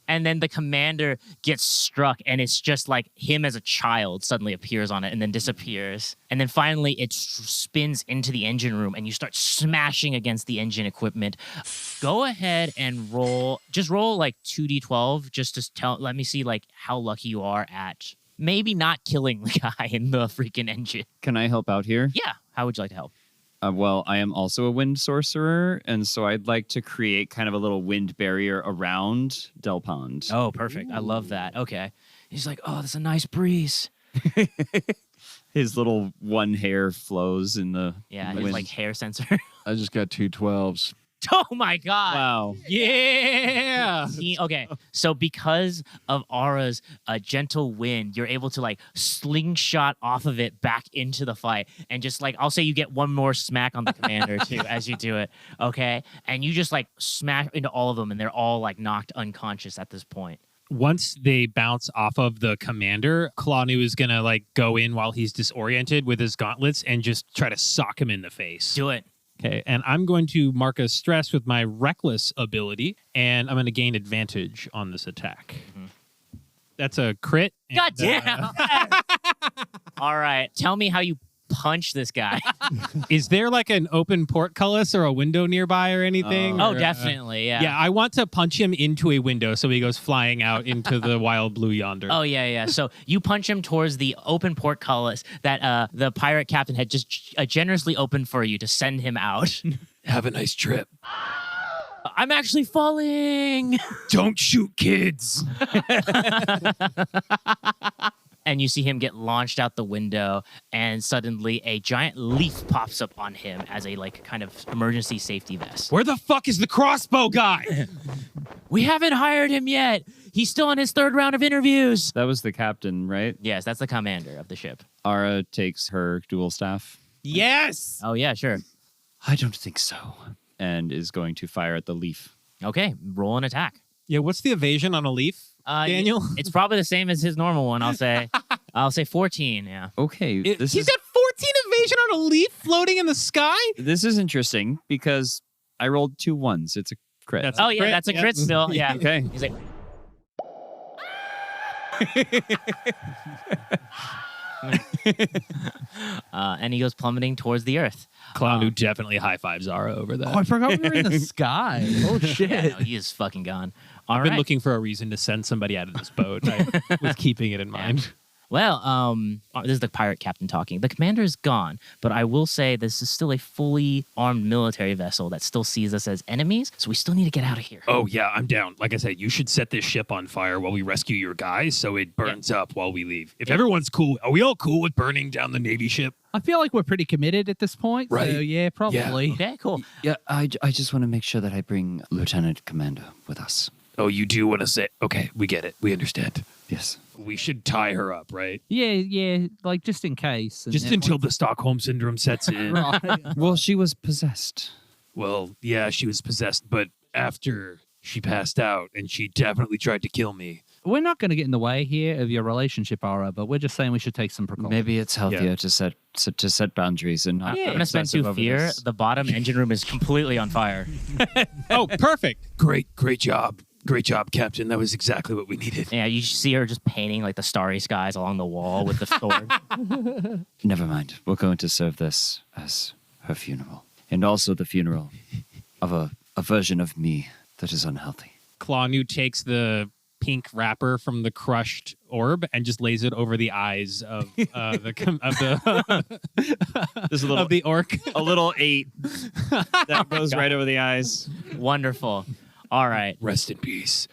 Speaker 2: And then the commander gets struck, and it's just like him as a child suddenly appears on it and then disappears. And then finally it spins into the engine room, and you start smashing against the engine equipment. Go ahead and roll. Just roll like 2d12 just to let me see like how lucky you are at maybe not killing the guy in the freaking engine.
Speaker 3: Can I help out here?
Speaker 2: Yeah. How would you like to help?
Speaker 3: Well, I am also a wind sorcerer, and so I'd like to create kind of a little wind barrier around Del Pond.
Speaker 2: Oh, perfect. I love that. Okay. He's like, oh, that's a nice breeze.
Speaker 3: His little one hair flows in the
Speaker 2: Yeah,
Speaker 3: wind.
Speaker 2: his like hair sensor.
Speaker 7: I just got 2 12s.
Speaker 2: Oh my God.
Speaker 3: Wow.
Speaker 5: Yeah.
Speaker 2: Okay, so because of Aara's gentle wind, you're able to like slingshot off of it back into the fight. And just like, I'll say you get one more smack on the commander too as you do it. Okay. And you just like smash into all of them, and they're all like knocked unconscious at this point.
Speaker 5: Once they bounce off of the commander, Clawnu is gonna like go in while he's disoriented with his gauntlets and just try to sock him in the face.
Speaker 2: Do it.
Speaker 5: Okay, and I'm going to mark a stress with my reckless ability, and I'm going to gain advantage on this attack.
Speaker 2: Mm-hmm.
Speaker 5: That's a crit.
Speaker 2: God damn. All right. Tell me how you punch this guy.
Speaker 5: Is there like an open portcullis or a window nearby or anything?
Speaker 2: Oh,
Speaker 5: Or,
Speaker 2: definitely. Yeah.
Speaker 5: Yeah, I want to punch him into a window so he goes flying out into the wild blue yonder.
Speaker 2: Oh, yeah. So you punch him towards the open portcullis that the pirate captain had just generously opened for you to send him out.
Speaker 4: Have a nice trip.
Speaker 2: I'm actually falling.
Speaker 4: Don't shoot kids.
Speaker 2: And you see him get launched out the window, and suddenly a giant leaf pops up on him as a like kind of emergency safety vest.
Speaker 5: Where the fuck is the crossbow guy?
Speaker 2: We haven't hired him yet. He's still on his 3rd round of interviews.
Speaker 3: That was the captain, right?
Speaker 2: Yes, that's the commander of the ship.
Speaker 3: Aara takes her dual staff.
Speaker 5: Yes.
Speaker 2: Oh, yeah, sure.
Speaker 3: I don't think so. And is going to fire at the leaf.
Speaker 2: Okay, roll an attack.
Speaker 5: Yeah, what's the evasion on a leaf, Daniel?
Speaker 2: It's probably the same as his normal one, I'll say. I'll say 14, yeah.
Speaker 3: Okay,
Speaker 5: He's got 14 evasion on a leaf floating in the sky?
Speaker 3: this is interesting because I rolled 2 1s. It's a crit.
Speaker 5: That's
Speaker 2: Oh, yeah,
Speaker 5: crit,
Speaker 2: that's a
Speaker 5: yeah.
Speaker 2: crit still, yeah.
Speaker 3: Okay.
Speaker 2: He's like... and he goes plummeting towards the earth.
Speaker 5: Clawnu definitely high fives Aara over that.
Speaker 6: Oh, I forgot we were in the sky. Oh shit!
Speaker 2: Yeah, no, he is fucking gone. All
Speaker 5: I've
Speaker 2: right.
Speaker 5: been looking for a reason to send somebody out of this boat. I was keeping it in mind.
Speaker 2: Well, this is the pirate captain talking. The commander is gone, but I will say this is still a fully armed military vessel that still sees us as enemies, so we still need to get out of here.
Speaker 4: Oh, yeah, I'm down. Like I said, you should set this ship on fire while we rescue your guys so it burns up while we leave. If everyone's cool, are we all cool with burning down the Navy ship?
Speaker 6: I feel like we're pretty committed at this point.
Speaker 4: Right.
Speaker 6: So yeah, probably.
Speaker 2: Okay, cool.
Speaker 3: Yeah, I just want to make sure that I bring Lieutenant Commander with us.
Speaker 4: Oh, you do want to say, okay, we get it. We understand.
Speaker 3: Yes.
Speaker 4: We should tie her up, right?
Speaker 6: Yeah, like just in case. And
Speaker 4: Just
Speaker 6: then
Speaker 4: until the Stockholm Syndrome sets in.
Speaker 6: Right.
Speaker 3: Well, she was possessed.
Speaker 4: Well, yeah, she was possessed, but after she passed out and she definitely tried to kill me,
Speaker 6: We're not going to get in the way here of your relationship, Aara, but we're just saying we should take some precautions.
Speaker 3: Maybe it's healthier to set boundaries and not.
Speaker 2: I'm going to spend
Speaker 3: obsessive
Speaker 2: 2
Speaker 3: over
Speaker 2: fear.
Speaker 3: this.
Speaker 2: The bottom engine room is completely on fire.
Speaker 5: Oh, perfect. Great job. Great job, Captain. That was exactly what we needed.
Speaker 2: Yeah, you see her just painting like the starry skies along the wall with the sword.
Speaker 3: Never mind. We're going to serve this as her funeral, and also the funeral of a version of me that is unhealthy.
Speaker 5: Clawnu takes the pink wrapper from the crushed orb and just lays it over the eyes of the
Speaker 3: There's a little
Speaker 5: of the orc.
Speaker 3: a little 8 that goes right over the eyes.
Speaker 2: Wonderful. All right.
Speaker 5: Rest in peace.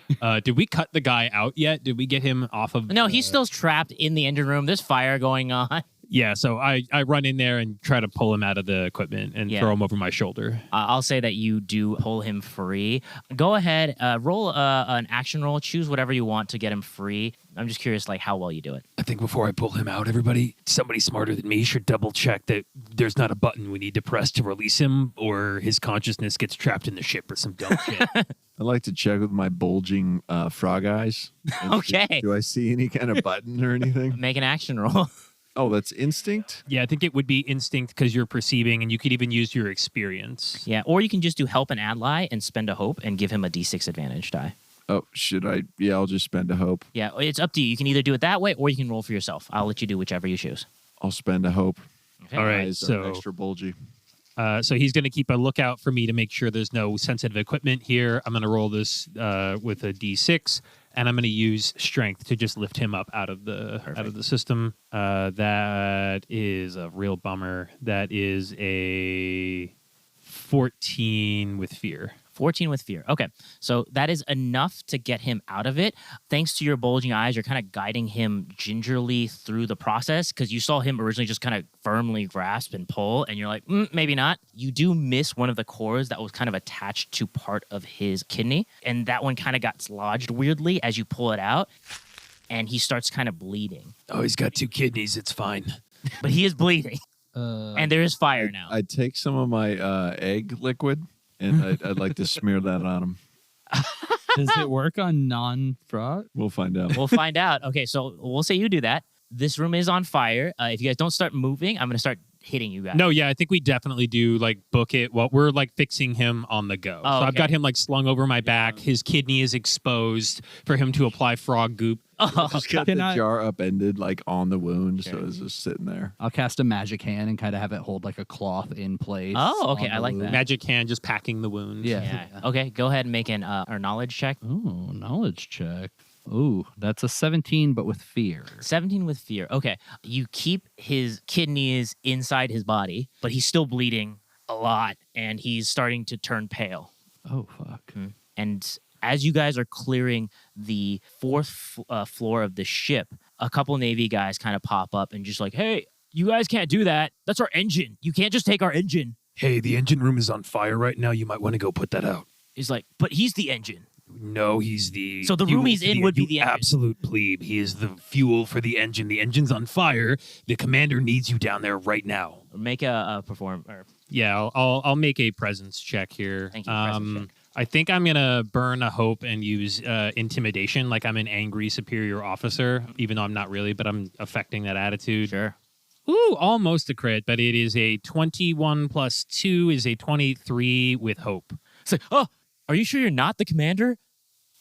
Speaker 5: Did we cut the guy out yet? Did we get him off of?
Speaker 2: No, he's still trapped in the engine room. There's fire going on.
Speaker 5: Yeah, so I run in there and try to pull him out of the equipment and
Speaker 2: Yeah.
Speaker 5: throw him over my shoulder.
Speaker 2: I'll say that you do pull him free. Go ahead, roll an action roll. Choose whatever you want to get him free. I'm just curious, like, how well you do it.
Speaker 4: I think before I pull him out, everybody, somebody smarter than me should double check that there's not a button we need to press to release him, or his consciousness gets trapped in the ship or some dumb shit.
Speaker 7: I like to check with my bulging frog eyes.
Speaker 2: Okay.
Speaker 7: Do I see any kind of button or anything?
Speaker 2: Make an action roll.
Speaker 7: Oh, that's instinct?
Speaker 5: Yeah, I think it would be instinct because you're perceiving, and you could even use your experience.
Speaker 2: Yeah, or you can just do help and ally and spend a hope and give him a d6 advantage die.
Speaker 7: Oh, should I? Yeah, I'll just spend a hope.
Speaker 2: Yeah, it's up to you. You can either do it that way or you can roll for yourself. I'll let you do whichever you choose.
Speaker 7: I'll spend a hope.
Speaker 2: Okay.
Speaker 5: All right,
Speaker 7: Eyes are
Speaker 5: so
Speaker 7: extra bulgy.
Speaker 5: so he's going to keep a lookout for me to make sure there's no sensitive equipment here. I'm going to roll this with a d6, and I'm going to use strength to just lift him up out of the system. That is a real bummer. That is a 14 with fear.
Speaker 2: 14 with fear. Okay. So that is enough to get him out of it. Thanks to your bulging eyes, you're kind of guiding him gingerly through the process because you saw him originally just kind of firmly grasp and pull, and you're like, maybe not. You do miss one of the cords that was kind of attached to part of his kidney, and that one kind of got lodged weirdly as you pull it out, and he starts kind of bleeding.
Speaker 4: Oh, he's got 2 kidneys. It's fine.
Speaker 2: But he is bleeding, and there is fire now.
Speaker 7: I'd take some of my egg liquid, and I'd like to smear that on him.
Speaker 6: Does it work on non-frog?
Speaker 7: We'll find out.
Speaker 2: We'll find out. Okay, so we'll say you do that. This room is on fire. If you guys don't start moving, I'm going to start hitting you guys.
Speaker 5: No, yeah, I think we definitely do like book it. Well, we're like fixing him on the go.
Speaker 2: Oh,
Speaker 5: so I've
Speaker 2: okay.
Speaker 5: got him like slung over my back. His kidney is exposed for him to apply frog goop.
Speaker 7: Just got
Speaker 6: Can
Speaker 7: the
Speaker 6: I-
Speaker 7: jar upended like on the wound, so it's just sitting there.
Speaker 6: I'll cast a magic hand and kind of have it hold like a cloth in place.
Speaker 2: Oh, okay,
Speaker 6: on
Speaker 2: I
Speaker 6: the
Speaker 2: like
Speaker 6: wound.
Speaker 2: that.
Speaker 5: Magic hand just packing the wound.
Speaker 6: Yeah.
Speaker 2: Okay, go ahead and make an our knowledge check.
Speaker 6: Ooh, knowledge check. Ooh, that's a 17, but with fear.
Speaker 2: 17 with fear. Okay, you keep his kidneys inside his body, but he's still bleeding a lot, and he's starting to turn pale.
Speaker 6: Oh, fuck.
Speaker 2: And as you guys are clearing the 4th floor of the ship, a couple Navy guys kind of pop up and just like, hey, you guys can't do that. That's our engine. You can't just take our engine.
Speaker 4: Hey, the engine room is on fire right now. You might want to go put that out.
Speaker 2: He's like, but he's the engine.
Speaker 4: No, he's the...
Speaker 2: So the room he's in would be the engine.
Speaker 4: absolute plebe. He is the fuel for the engine. The engine's on fire. The commander needs you down there right now.
Speaker 2: Make a perform. Or,
Speaker 5: Yeah, I'll make a presence check here.
Speaker 2: Thank you, presence check.
Speaker 5: I think I'm gonna burn a hope and use intimidation, like I'm an angry superior officer, even though I'm not really, but I'm affecting that attitude.
Speaker 2: sure.
Speaker 5: Ooh, almost a crit, but it is a 21 plus 2 is a 23 with hope.
Speaker 2: It's like, oh, are you sure you're not the commander?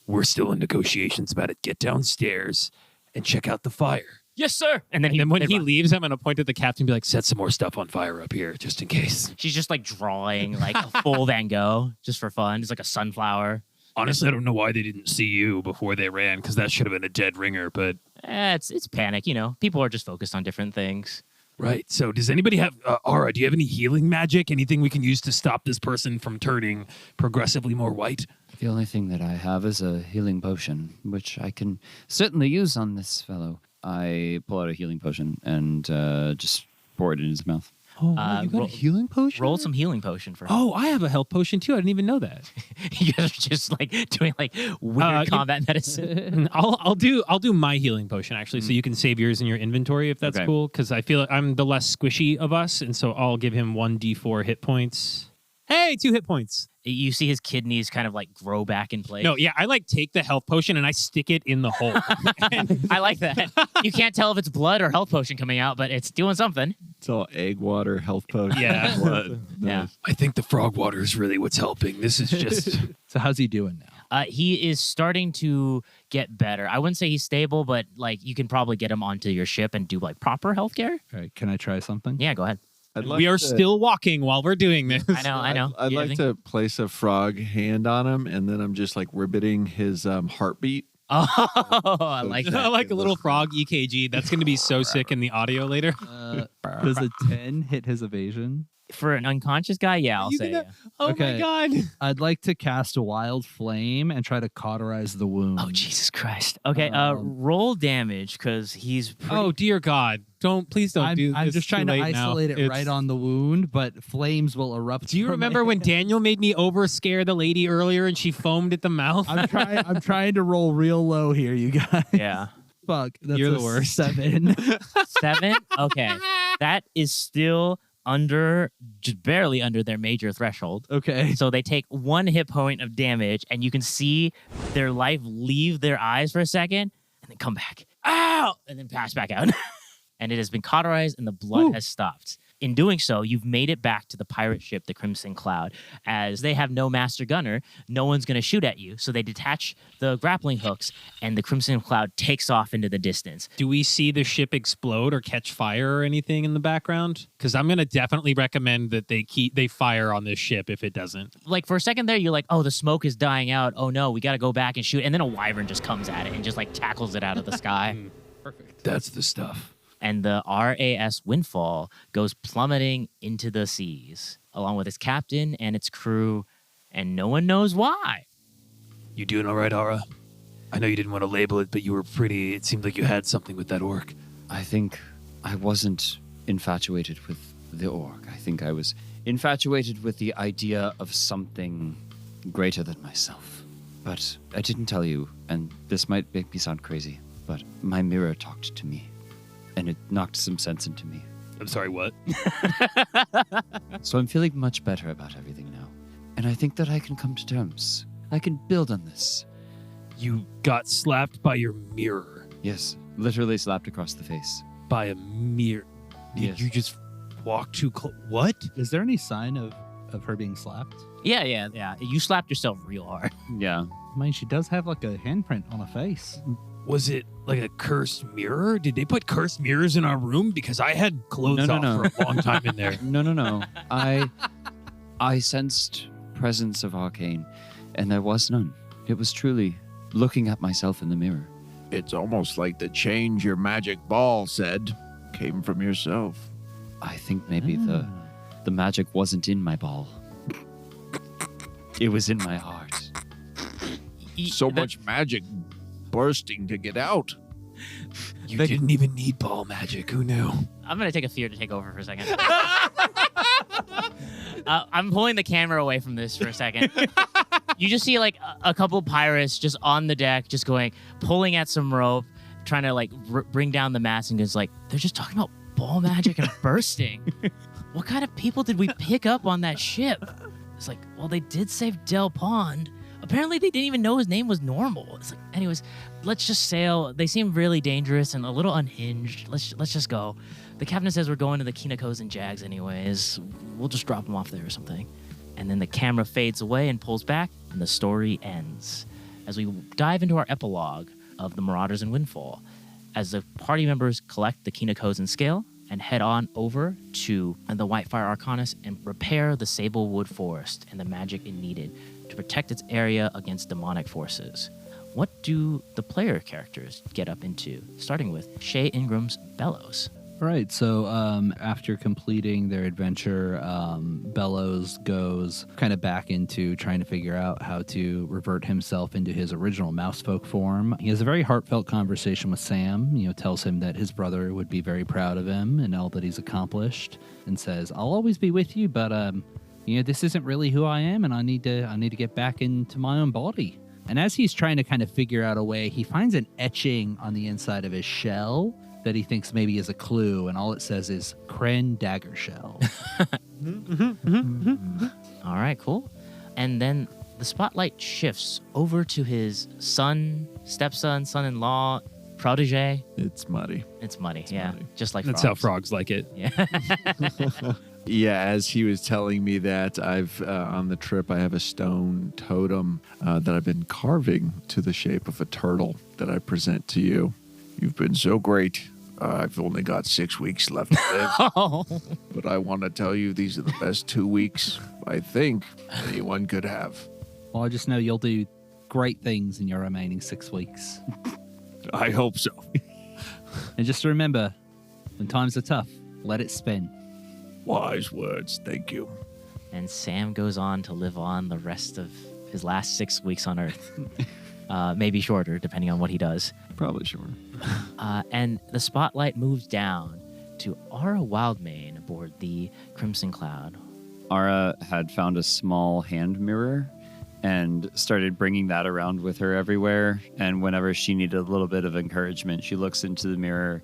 Speaker 4: We're still in negotiations about it. Get downstairs and check out the fire.
Speaker 2: Yes, sir. And then,
Speaker 5: And then when
Speaker 2: they
Speaker 5: he
Speaker 2: run.
Speaker 5: leaves, I'm gonna point at the captain and be like,
Speaker 4: Set some more stuff on fire up here, just in case.
Speaker 2: She's just like drawing like a full Van Gogh just for fun. It's like a sunflower.
Speaker 4: Honestly, I don't know why they didn't see you before they ran, because that should have been a dead ringer, but...
Speaker 2: It's panic, you know. People are just focused on different things.
Speaker 4: Right. So does anybody have... Aara, do you have any healing magic? Anything we can use to stop this person from turning progressively more white?
Speaker 3: The only thing that I have is a healing potion, which I can certainly use on this fellow. I pull out a healing potion and just pour it in his mouth.
Speaker 5: "Oh,
Speaker 2: you got a
Speaker 5: healing potion?
Speaker 2: Roll some healing potion for him.
Speaker 5: Oh, I have a health potion too. I didn't even know that.
Speaker 2: You guys are just like doing like weird combat medicine.
Speaker 5: I'll do my healing potion actually, so you can save yours in your inventory if that's
Speaker 3: Okay.
Speaker 5: cool. Because I feel like I'm the less squishy of us, and so I'll give him 1d4 hit points. Hey, 2 hit points.
Speaker 2: You see his kidneys kind of like grow back in place.
Speaker 5: No, yeah, I like take the health potion and I stick it in the hole.
Speaker 2: I like that. You can't tell if it's blood or health potion coming out, but it's doing something.
Speaker 7: It's all egg water, health potion.
Speaker 5: Yeah.
Speaker 7: blood.
Speaker 2: Yeah.
Speaker 4: I think the frog water is really what's helping. This is just...
Speaker 6: So how's he doing now?
Speaker 2: He is starting to get better. I wouldn't say he's stable, but like you can probably get him onto your ship and do like proper healthcare.
Speaker 6: All right, can I try something?
Speaker 2: Yeah, go ahead.
Speaker 7: I'd like
Speaker 5: We are
Speaker 7: to-
Speaker 5: still walking while we're doing this.
Speaker 2: I know.
Speaker 7: I'd
Speaker 2: You
Speaker 7: like
Speaker 2: think-
Speaker 7: to place a frog hand on him, and then I'm just like ribbiting his heartbeat.
Speaker 2: Oh, I like that.
Speaker 5: I like a little frog EKG. That's going to be so sick in the audio later.
Speaker 6: Does a 10 hit his evasion?
Speaker 2: For an unconscious guy, yeah, I'll
Speaker 5: You
Speaker 2: say.
Speaker 5: gonna-
Speaker 2: Yeah.
Speaker 5: Oh
Speaker 6: Okay.
Speaker 5: my God.
Speaker 6: I'd like to cast a wild flame and try to cauterize the wound.
Speaker 2: Oh, Jesus Christ. Okay,
Speaker 6: Um,
Speaker 2: roll damage because he's pretty...
Speaker 5: Oh, dear God. Please don't do this.
Speaker 6: I'm just trying to
Speaker 5: too late now.
Speaker 6: isolate it
Speaker 5: It's-
Speaker 6: right on the wound, but flames will erupt.
Speaker 5: Do you
Speaker 6: from
Speaker 5: remember
Speaker 6: it.
Speaker 5: when Daniel made me over scare the lady earlier and she foamed at the mouth?
Speaker 6: I'm trying to roll real low here, you guys.
Speaker 2: Yeah.
Speaker 6: Fuck. That's
Speaker 5: You're
Speaker 6: a
Speaker 5: the worst.
Speaker 6: 7.
Speaker 2: 7? Okay. That is still just barely under their major threshold.
Speaker 6: Okay.
Speaker 2: So they take 1 hit point of damage, and you can see their life leave their eyes for a second, and then come back. Ow! And then pass back out. And it has been cauterized, and the blood has stopped. In doing so, you've made it back to the pirate ship, the Crimson Cloud. As they have no master gunner, no one's going to shoot at you. So they detach the grappling hooks, and the Crimson Cloud takes off into the distance.
Speaker 5: Do we see the ship explode or catch fire or anything in the background? Because I'm going to definitely recommend that they fire on this ship if it doesn't.
Speaker 2: Like, for a second there, you're like, oh, the smoke is dying out. Oh, no, we got to go back and shoot. And then a wyvern just comes at it and just, like, tackles it out of the sky.
Speaker 4: That's the stuff.
Speaker 2: And the RAS Windfall goes plummeting into the seas, along with its captain and its crew, and no one knows why.
Speaker 4: You doing all right, Aara? I know you didn't want to label it, but you were pretty... It seemed like you had something with that orc.
Speaker 3: I think I wasn't infatuated with the orc. I think I was infatuated with the idea of something greater than myself. But I didn't tell you, and this might make me sound crazy, but my mirror talked to me, and it knocked some sense into me.
Speaker 4: I'm sorry, what?
Speaker 3: So I'm feeling much better about everything now. And I think that I can come to terms. I can build on this.
Speaker 4: You got slapped by your mirror.
Speaker 3: Yes, literally slapped across the face.
Speaker 4: By a mirror.
Speaker 3: Yes.
Speaker 4: You just walked too close. What?
Speaker 6: Is there any sign of her being slapped?
Speaker 2: Yeah. You slapped yourself real hard.
Speaker 3: Yeah.
Speaker 6: I mean, she does have like a handprint on her face.
Speaker 4: Was it like a cursed mirror? Did they put cursed mirrors in our room? Because I had clothes off
Speaker 3: No.
Speaker 4: for a long time in there.
Speaker 3: No. I sensed presence of arcane, and there was none. It was truly looking at myself in the mirror.
Speaker 7: It's almost like the change your magic ball said came from yourself.
Speaker 3: I think maybe the magic wasn't in my ball. It was in my heart.
Speaker 7: So much magic bursting to get out.
Speaker 4: You didn't even need ball magic. Who knew?
Speaker 2: I'm going to take a fear to take over for a second. I'm pulling the camera away from this for a second. You just see like a couple pirates just on the deck, just pulling at some rope, trying to like bring down the mast, and it's like, they're just talking about ball magic and bursting. What kind of people did we pick up on that ship? It's like, well, they did save Del Pond. Apparently, they didn't even know his name was Normal. It's like, anyways, let's just sail. They seem really dangerous and a little unhinged. Let's just go. The captain says we're going to the Kinekos and Jags anyways. We'll just drop them off there or something. And then the camera fades away and pulls back, and the story ends. As we dive into our epilogue of the Marauders and Windfall, as the party members collect the Kinekos and Scale and head on over to the Whitefire Arcanus and repair the Sablewood Forest and the magic it needed to protect its area against demonic forces. What do the player characters get up into? Starting with Shea Ingram's Bellows.
Speaker 6: Right. So after completing their adventure, Bellows goes kind of back into trying to figure out how to revert himself into his original Mousefolk form. He has a very heartfelt conversation with Sam, tells him that his brother would be very proud of him and all that he's accomplished, and says, I'll always be with you, but this isn't really who I am, and I need to get back into my own body. And as he's trying to kind of figure out a way, he finds an etching on the inside of his shell that he thinks maybe is a clue, and all it says is Kren Dagger Shell.
Speaker 2: All right, cool. And then the spotlight shifts over to his stepson, son-in-law, protege.
Speaker 7: It's muddy.
Speaker 2: It's muddy, yeah.
Speaker 7: muddy.
Speaker 2: Just like
Speaker 5: That's
Speaker 2: frogs.
Speaker 5: how frogs like it.
Speaker 2: Yeah.
Speaker 7: Yeah, as he was telling me that, I've on the trip I have a stone totem that I've been carving to the shape of a turtle that I present to you. You've been so great. I've only got 6 weeks left to live,
Speaker 2: Oh.
Speaker 7: but I want to tell you these are the best 2 weeks I think anyone could have.
Speaker 6: Well, I just know you'll do great things in your remaining 6 weeks.
Speaker 7: I hope so.
Speaker 6: And just remember, when times are tough, let it spin.
Speaker 7: Wise words, thank you.
Speaker 2: And Sam goes on to live on the rest of his last 6 weeks on Earth. Maybe shorter, depending on what he does.
Speaker 7: Probably sure.
Speaker 2: And the spotlight moves down to Aara Wildmane aboard the Crimson Cloud.
Speaker 3: Aara had found a small hand mirror and started bringing that around with her everywhere. And whenever she needed a little bit of encouragement, she looks into the mirror,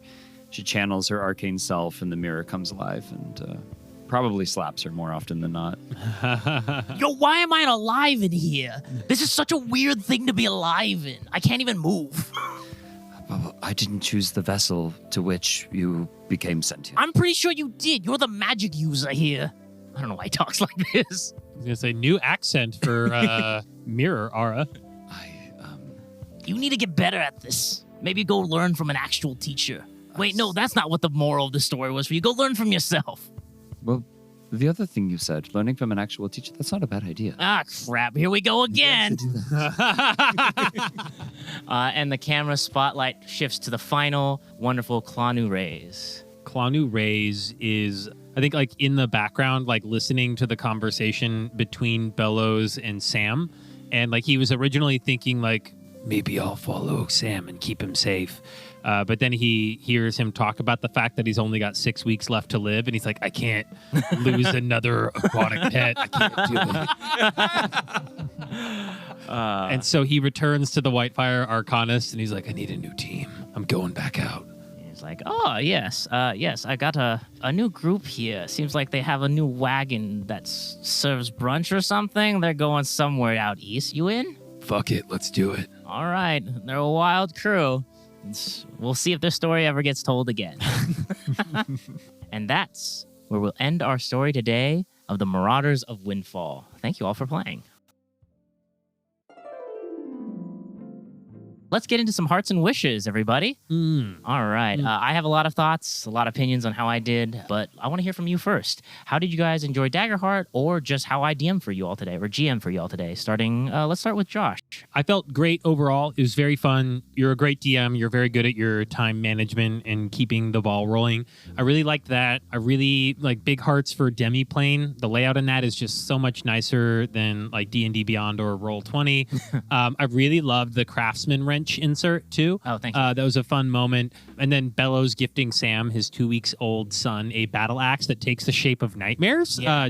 Speaker 3: she channels her arcane self, and the mirror comes alive and probably slaps her more often than not.
Speaker 2: Yo, why am I alive in here? This is such a weird thing to be alive in. I can't even move.
Speaker 3: Well, I didn't choose the vessel to which you became sentient.
Speaker 2: I'm pretty sure you did. You're the magic user here. I don't know why he talks like this.
Speaker 5: I was going to say, new accent for Mirror, Aara.
Speaker 2: You need to get better at this. Maybe go learn from an actual teacher. Wait, no, that's not what the moral of the story was for you. Go learn from yourself.
Speaker 3: Well, the other thing you said, learning from an actual teacher, that's not a bad idea.
Speaker 2: Ah, crap. Here we go again. And the camera spotlight shifts to the final wonderful Clawnu rays.
Speaker 5: Clawnu Rays is, I think, like in the background, like listening to the conversation between Bellows and Sam. And like he was originally thinking like, maybe I'll follow Sam and keep him safe. But then he hears him talk about the fact that he's only got 6 weeks left to live. And he's like, I can't lose another aquatic pet. I can't do it. And so he returns to the Whitefire Arcanist and he's like, I need a new team. I'm going back out.
Speaker 2: He's like, oh, yes, I got a new group here. Seems like they have a new wagon that serves brunch or something. They're going somewhere out east. You in?
Speaker 5: Fuck it. Let's do it.
Speaker 2: All right. They're a wild crew. We'll see if their story ever gets told again. And that's where we'll end our story today of the Marauders of Windfall. Thank you all for playing. Let's get into some hearts and wishes, everybody. All right. I have a lot of thoughts, a lot of opinions on how I did, but I want to hear from you first. How did you guys enjoy Daggerheart, or just how I DM for you all today, or GM for you all today? Let's start with Josh.
Speaker 5: I felt great overall. It was very fun. You're a great DM. You're very good at your time management and keeping the ball rolling. I really liked that. I really like Big Hearts for Demiplane. The layout in that is just so much nicer than like D&D Beyond or Roll20. I really loved the Craftsman wrench insert too.
Speaker 2: Oh, thank you.
Speaker 5: That was a fun moment. And then Bellows gifting Sam, his 2 weeks old son, a battle axe that takes the shape of nightmares.
Speaker 2: Yeah.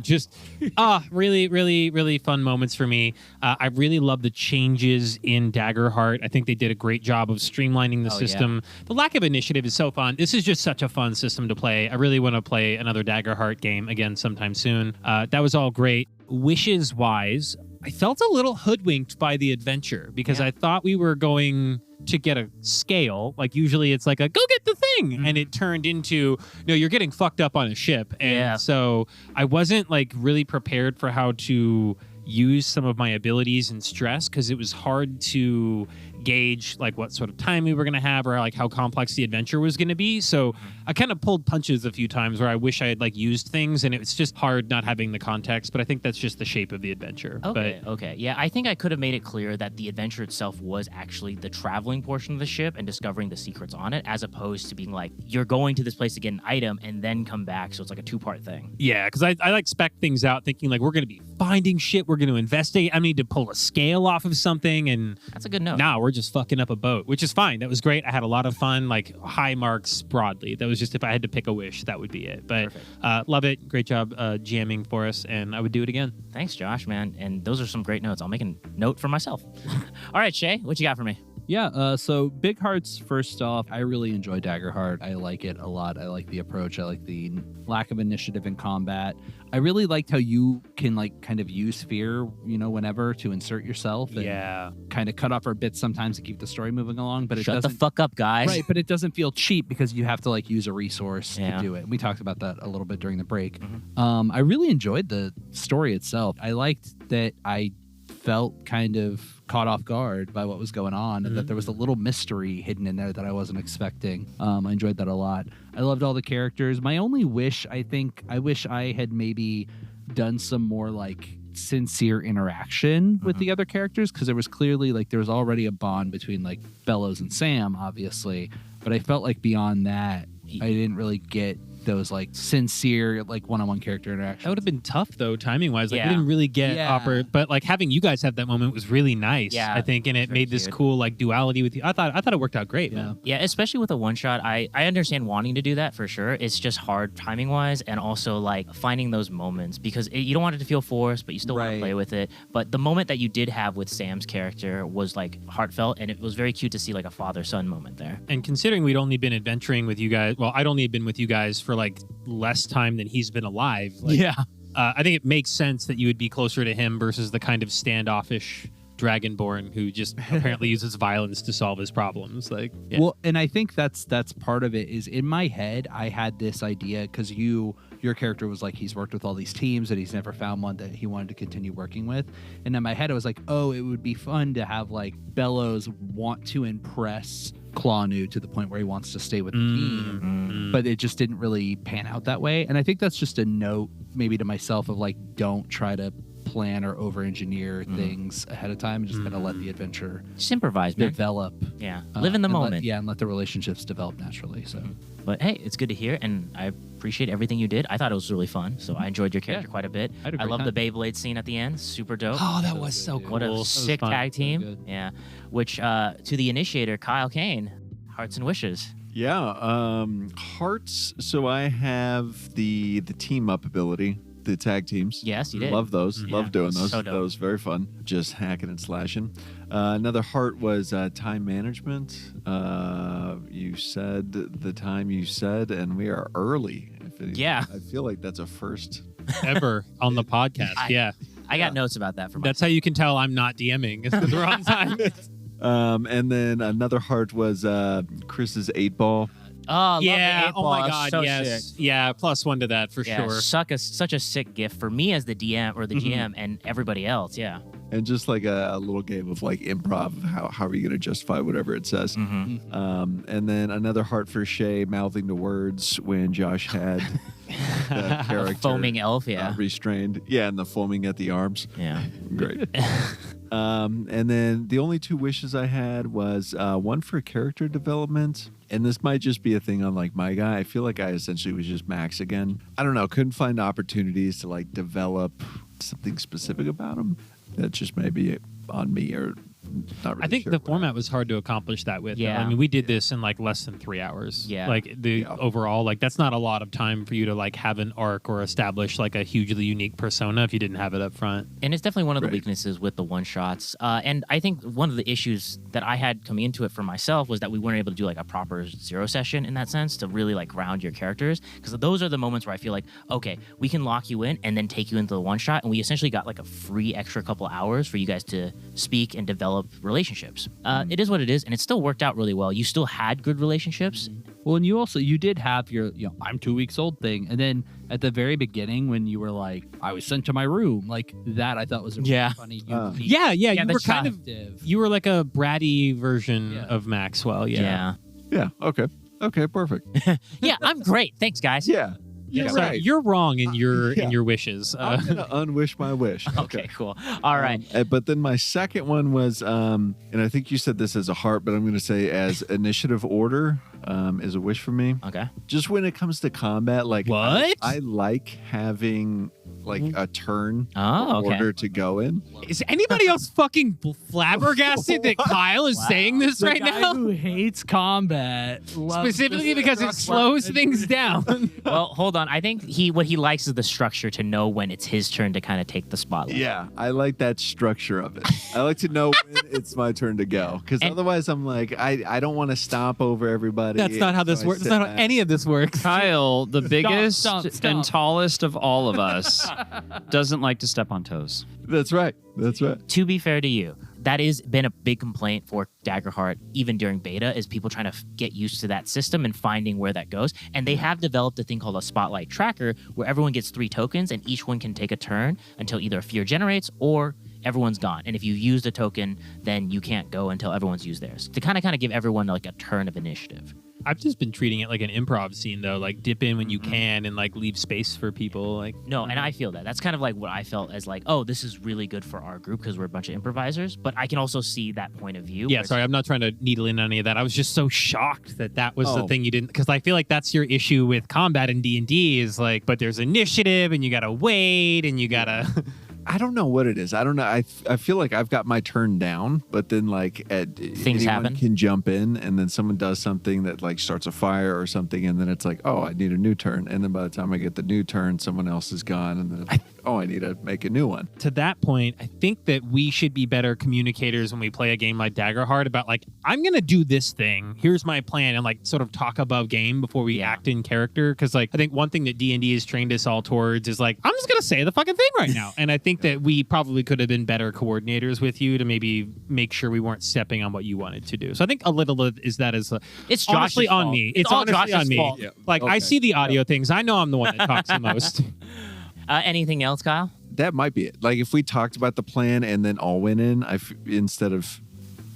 Speaker 5: Really, really, really fun moments for me. I really love the changes in Daggerheart. I think they did a great job of streamlining the system. Yeah. The lack of initiative is so fun. This is just such a fun system to play. I really want to play another Daggerheart game again sometime soon. That was all great. Wishes wise, I felt a little hoodwinked by the adventure because I thought we were going to get a scale. Like usually it's like a go get the thing. And it turned into, no, you're getting fucked up on a ship. And so I wasn't like really prepared for how to use some of my abilities and stress because it was hard to gauge like what sort of time we were going to have or like how complex the adventure was going to be. So I kind of pulled punches a few times where I wish I had like used things and it was just hard not having the context, but I think that's just the shape of the adventure.
Speaker 2: Okay. Yeah, I think I could have made it clear that the adventure itself was actually the traveling portion of the ship and discovering the secrets on it, as opposed to being like, you're going to this place to get an item and then come back. So it's like a two-part thing.
Speaker 5: Yeah, because I like spec things out thinking like we're going to be finding shit, we're going to investigate, I need to pull a scale off of something, and
Speaker 2: that's a good note.
Speaker 5: Now we're just fucking up a boat, which is fine. That was great. I had a lot of fun, like high marks broadly. That was just if I had to pick a wish, that would be it. But love it. Great job jamming for us, and I would do it again.
Speaker 2: Thanks, Josh, man. And those are some great notes. I'll make a note for myself. All right, Shea, what you got for me?
Speaker 6: Yeah, so Big Hearts, first off, I really enjoy Daggerheart. I like it a lot. I like the approach. I like the lack of initiative in combat. I really liked how you can like kind of use fear, whenever to insert yourself and kind of cut off our bits sometimes to keep the story moving along. But it
Speaker 2: Shut
Speaker 6: doesn't,
Speaker 2: the fuck up, guys.
Speaker 6: Right, but it doesn't feel cheap because you have to like use a resource to do it. And we talked about that a little bit during the break. I really enjoyed the story itself. I liked that I felt kind of caught off guard by what was going on and that there was a little mystery hidden in there that I wasn't expecting. I enjoyed that a lot. I loved all the characters. My only wish, I wish I had maybe done some more like sincere interaction with the other characters, because there was clearly like there was already a bond between like Bellows and Sam, obviously, but I felt like beyond that I didn't really get those like sincere like one-on-one character interactions.
Speaker 5: That would have been tough though, timing wise. Like we didn't really get but like having you guys have that moment was really nice. I think, and it made this cool like duality with you. I thought it worked out great. Man.
Speaker 2: Yeah, especially with a one shot. I understand wanting to do that for sure. It's just hard timing wise, and also like finding those moments because you don't want it to feel forced, but you still want to play with it. But the moment that you did have with Sam's character was like heartfelt, and it was very cute to see like a father-son moment there.
Speaker 5: And considering we'd only been adventuring with you guys, well, I'd only been with you guys for like less time than he's been alive. Like, I think it makes sense that you would be closer to him versus the kind of standoffish Dragonborn who just apparently uses violence to solve his problems. Like,
Speaker 6: well, and I think that's part of it. Is in my head, I had this idea because your character was like he's worked with all these teams and he's never found one that he wanted to continue working with. And in my head, I was like, oh, it would be fun to have like Bellows want to impress Clawnu to the point where he wants to stay with the team, but it just didn't really pan out that way. And I think that's just a note maybe to myself of like, don't try to plan or over-engineer things ahead of time and just kind of let the adventure
Speaker 2: just improvise, man.
Speaker 6: Develop.
Speaker 2: Live in the moment.
Speaker 6: And let the relationships develop naturally. So,
Speaker 2: but hey, it's good to hear, and I appreciate everything you did. I thought it was really fun, so I enjoyed your character quite a bit. I love the Beyblade scene at the end, super dope.
Speaker 5: Oh, that was so cool.
Speaker 2: What a sick tag team. Yeah, which to the initiator, Kyle Kane, hearts and wishes.
Speaker 7: Yeah, hearts. So I have the team up ability. The tag teams.
Speaker 2: Yes, you did.
Speaker 7: Love those. Love doing those.
Speaker 2: So dope.
Speaker 7: That was very fun. Just hacking and slashing. Another heart was time management. You said the time you said, and we are early.
Speaker 2: Yeah.
Speaker 7: I feel like that's a first.
Speaker 5: Ever on the podcast.
Speaker 2: I got notes about that from
Speaker 5: That's how you can tell I'm not DMing. It's the wrong time.
Speaker 7: And then another heart was Chris's 8-ball.
Speaker 2: Oh,
Speaker 5: yeah.
Speaker 2: love the 8-ball.
Speaker 5: Oh my God.
Speaker 2: So
Speaker 5: yes.
Speaker 2: sick.
Speaker 5: Yeah. +1 to that for sure.
Speaker 2: Such a sick gift for me as the DM or the GM and everybody else. Yeah.
Speaker 7: And just like a little game of like improv. How are you going to justify whatever it says? And then another heart for Shea mouthing the words when Josh had the character
Speaker 2: foaming elf.
Speaker 7: Restrained. Yeah. And the foaming at the arms.
Speaker 2: Yeah.
Speaker 7: Great. And then the only 2 wishes I had was one for character development. And this might just be a thing on like my guy. I feel like I essentially was just Max again. I don't know. Couldn't find opportunities to like develop something specific about him. That just may be on me or not really.
Speaker 5: I think
Speaker 7: sure
Speaker 5: the format was hard to accomplish that with. I mean, we did this in like less than 3 hours. Like overall, like that's not a lot of time for you to like have an arc or establish like a hugely unique persona if you didn't have it up front.
Speaker 2: And it's definitely one of the weaknesses with the one shots. And I think one of the issues that I had coming into it for myself was that we weren't able to do like a proper 0 session in that sense to really like ground your characters. Because those are the moments where I feel like, okay, we can lock you in and then take you into the one shot. And we essentially got like a free extra couple hours for you guys to speak and develop relationships. It is what it is, and it still worked out really well. You still had good relationships.
Speaker 6: Well, and you did have your I'm 2 weeks old thing, and then at the very beginning when you were like I was sent to my room, like that I thought was a really funny.
Speaker 5: You were kind of you were like a bratty version of Maxwell.
Speaker 7: Yeah. Okay. Perfect.
Speaker 2: Yeah, I'm great. Thanks, guys.
Speaker 7: Yeah.
Speaker 5: So you're wrong in your wishes.
Speaker 7: I'm gonna unwish my wish.
Speaker 2: Okay, cool. All right.
Speaker 7: But then my second one was, and I think you said this as a heart, but I'm gonna say as initiative order. is a wish for me.
Speaker 2: Okay.
Speaker 7: Just when it comes to combat, like
Speaker 5: What?
Speaker 7: I like having like a turn
Speaker 2: Oh, okay.
Speaker 7: order to go in.
Speaker 5: Is anybody else fucking flabbergasted that Kyle is saying this
Speaker 6: The
Speaker 5: right
Speaker 6: guy
Speaker 5: now?
Speaker 6: who hates combat loves
Speaker 5: Specifically
Speaker 6: the
Speaker 5: because it slows things down.
Speaker 2: Well, hold on. I think what he likes is the structure to know when it's his turn to kind of take the spotlight.
Speaker 7: Yeah, I like that structure of it. I like to know when it's my turn to go, because
Speaker 2: And-
Speaker 7: otherwise I'm like, I don't want to stomp over everybody.
Speaker 5: That's not how this
Speaker 7: So I
Speaker 5: works. That's
Speaker 7: sit
Speaker 5: not how
Speaker 7: back.
Speaker 5: any of this works.
Speaker 3: Kyle, the biggest
Speaker 6: stop.
Speaker 3: and tallest of all of us, doesn't like to step on toes.
Speaker 7: That's right. That's right.
Speaker 2: To be fair to you, that has been a big complaint for Daggerheart, even during beta, is people trying to get used to that system and finding where that goes. And they have developed a thing called a spotlight tracker where everyone gets 3 tokens and each one can take a turn until either a fear generates or everyone's gone. And if you used a token, then you can't go until everyone's used theirs. To kind of give everyone like a turn of initiative.
Speaker 5: I've just been treating it like an improv scene, though. Like, dip in when you can and, like, leave space for people. Like,
Speaker 2: No, and I feel that. That's kind of like what I felt as like, oh, this is really good for our group because we're a bunch of improvisers. But I can also see that point of view.
Speaker 5: yeah,
Speaker 2: where
Speaker 5: sorry, I'm not trying to needle in any of that. I was just so shocked that was the
Speaker 7: Oh.
Speaker 5: thing you didn't, because I feel like that's your issue with combat in D&D is like, but there's initiative and you gotta wait and you gotta.
Speaker 7: I don't know what it is. I don't know. I feel like I've got my turn down, but then like
Speaker 2: Things
Speaker 7: anyone
Speaker 2: happen.
Speaker 7: can jump in, and then someone does something that like starts a fire or something, and then it's like, oh, I need a new turn, and then by the time I get the new turn, someone else is gone, and then it's like, oh, I need to make a new one.
Speaker 5: To that point, I think that we should be better communicators when we play a game like Daggerheart about like, I'm gonna do this thing. Here's my plan, and like sort of talk above game before we act in character. Because like I think one thing that D&D has trained us all towards is like, I'm just gonna say the fucking thing right now. And I think that we probably could have been better coordinators with you to maybe make sure we weren't stepping on what you wanted to do. So I think a little of is that is
Speaker 2: It's
Speaker 5: honestly
Speaker 2: Josh's
Speaker 5: on
Speaker 2: fault.
Speaker 5: me.
Speaker 2: It's all
Speaker 5: honestly
Speaker 2: Josh's
Speaker 5: on me.
Speaker 2: fault.
Speaker 7: Yeah.
Speaker 5: Like I
Speaker 7: Okay.
Speaker 5: see the audio things. I know I'm the one that talks the most.
Speaker 2: Anything else, Kyle?
Speaker 7: That might be it. Like if we talked about the plan and then all went in, instead of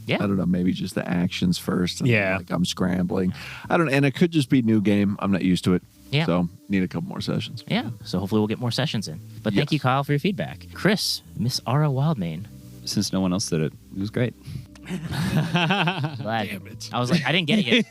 Speaker 2: Yeah.
Speaker 7: I don't know, maybe just the actions first. And
Speaker 5: Yeah.
Speaker 7: like I'm scrambling. I don't know, and it could just be new game. I'm not used to it.
Speaker 2: Yeah.
Speaker 7: So need a couple more sessions.
Speaker 2: Yeah. So hopefully we'll get more sessions in. But thank
Speaker 7: Yes.
Speaker 2: you, Kyle, for your feedback. Chris, Miss Aara Wildmane.
Speaker 3: Since no one else did it, it was great.
Speaker 2: Glad. Damn it. I was like, I didn't get it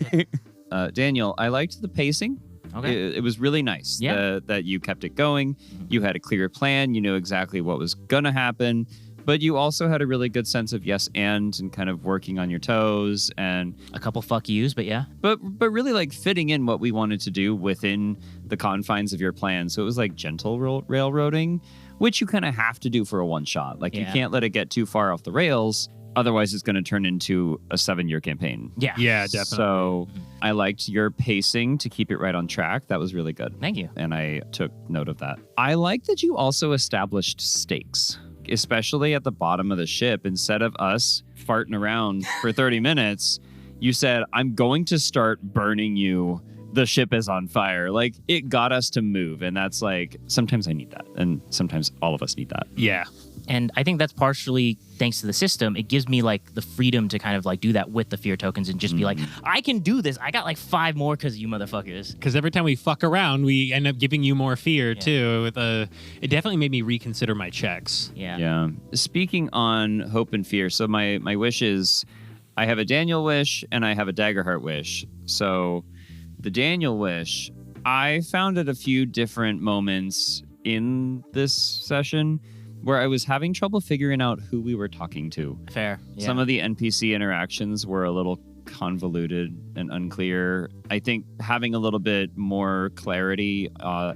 Speaker 2: yet.
Speaker 3: Daniel, I liked the pacing.
Speaker 2: Okay.
Speaker 3: It was really nice
Speaker 2: Yeah.
Speaker 3: that you kept it going. You had a clear plan. You knew exactly what was going to happen. But you also had a really good sense of yes and kind of working on your toes and
Speaker 2: A couple fuck yous, but yeah.
Speaker 3: but really like fitting in what we wanted to do within the confines of your plan. So it was like gentle railroading, which you kind of have to do for a one shot. Like you
Speaker 2: Yeah.
Speaker 3: can't let it get too far off the rails. Otherwise, it's going to turn into a 7-year campaign.
Speaker 2: Yeah.
Speaker 5: Yeah, definitely.
Speaker 3: So I liked your pacing to keep it right on track. That was really good.
Speaker 2: Thank you.
Speaker 3: And I took note of that. I like that you also established stakes, especially at the bottom of the ship. Instead of us farting around for 30 minutes, you said, I'm going to start burning you. The ship is on fire. Like it got us to move. And that's like, sometimes I need that. And sometimes all of us need that.
Speaker 5: Yeah.
Speaker 2: And I think that's partially thanks to the system. It gives me like the freedom to kind of like do that with the fear tokens and just be like, I can do this. I got like 5 more because of you motherfuckers.
Speaker 5: Because every time we fuck around, we end up giving you more fear too. It definitely made me reconsider my checks.
Speaker 2: Yeah.
Speaker 3: Yeah. Speaking on hope and fear, so my wish is I have a Daniel wish and I have a Daggerheart wish. So the Daniel wish, I found at a few different moments in this session where I was having trouble figuring out who we were talking to.
Speaker 2: Fair. Yeah.
Speaker 3: Some of the NPC interactions were a little convoluted and unclear. I think having a little bit more clarity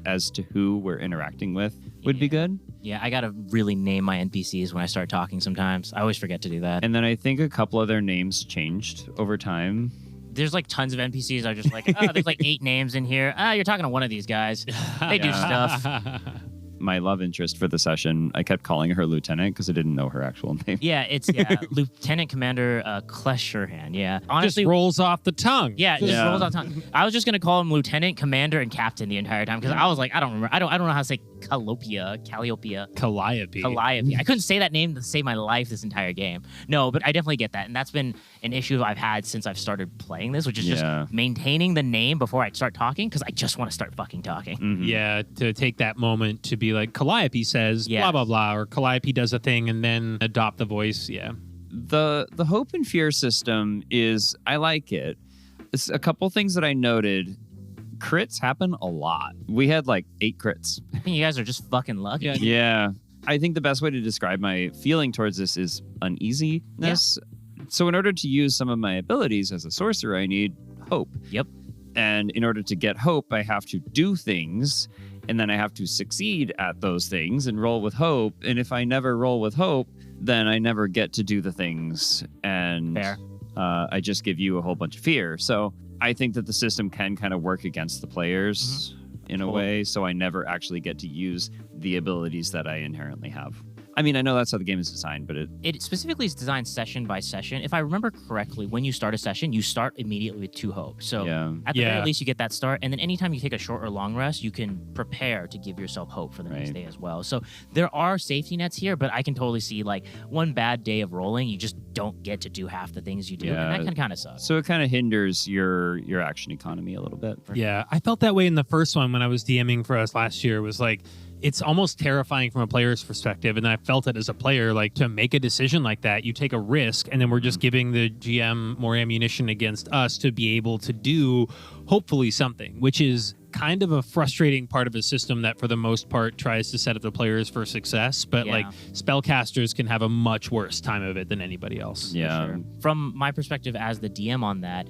Speaker 3: as to who we're interacting with would be good.
Speaker 2: Yeah, I gotta really name my NPCs when I start talking sometimes. I always forget to do that.
Speaker 3: And then I think a couple of their names changed over time.
Speaker 2: There's like tons of NPCs are just like, oh, there's like 8 names in here. You're talking to one of these guys. They do stuff.
Speaker 3: My love interest for the session, I kept calling her Lieutenant because I didn't know her actual name.
Speaker 2: Yeah, it's Lieutenant Commander Klesherhan. Yeah,
Speaker 5: Just
Speaker 2: honestly,
Speaker 5: rolls off the tongue.
Speaker 2: yeah, it just
Speaker 3: Yeah.
Speaker 2: rolls off tongue. I was just gonna call him Lieutenant, Commander, and Captain the entire time because I was like, I don't remember. I don't know how to say Calliope.
Speaker 5: Calliope.
Speaker 2: Calliope. I couldn't say that name to save my life this entire game. No, but I definitely get that, and that's been an issue I've had since I've started playing this, which is
Speaker 3: Yeah.
Speaker 2: just maintaining the name before I start talking because I just want to start fucking talking.
Speaker 3: Mhm.
Speaker 5: Yeah, to take that moment to be like, Calliope says
Speaker 2: Yeah.
Speaker 5: blah, blah, blah, or Calliope does a thing and then adopt the voice. Yeah.
Speaker 3: The hope and fear system is, I like it. It's a couple things that I noted. Crits happen a lot. We had like 8 crits.
Speaker 2: I think you guys are just fucking lucky.
Speaker 3: Yeah. I think the best way to describe my feeling towards this is uneasiness. So in order to use some of my abilities as a sorcerer, I need hope.
Speaker 2: Yep.
Speaker 3: And in order to get hope, I have to do things, and then I have to succeed at those things and roll with hope. And if I never roll with hope, then I never get to do the things. And
Speaker 2: Fair.
Speaker 3: I just give you a whole bunch of fear. So I think that the system can kind of work against the players in a way. So I never actually get to use the abilities that I inherently have. I mean, I know that's how the game is designed, but
Speaker 2: It specifically is designed session by session. If I remember correctly, when you start a session, you start immediately with 2 hope. So at the very least, you get that start. And then anytime you take a short or long rest, you can prepare to give yourself hope for the next day as well. So there are safety nets here, but I can totally see like one bad day of rolling, you just don't get to do half the things you do. And that can kind of suck.
Speaker 3: So it kind of hinders your action economy a little bit.
Speaker 5: Yeah, I felt that way in the first one when I was DMing for us last year. It was like, it's almost terrifying from a player's perspective. And I felt it as a player, like to make a decision like that, you take a risk and then we're just giving the GM more ammunition against us to be able to do hopefully something, which is kind of a frustrating part of a system that for the most part tries to set up the players for success. But like spellcasters can have a much worse time of it than anybody else.
Speaker 3: Yeah.
Speaker 2: Sure. From my perspective as the DM on that,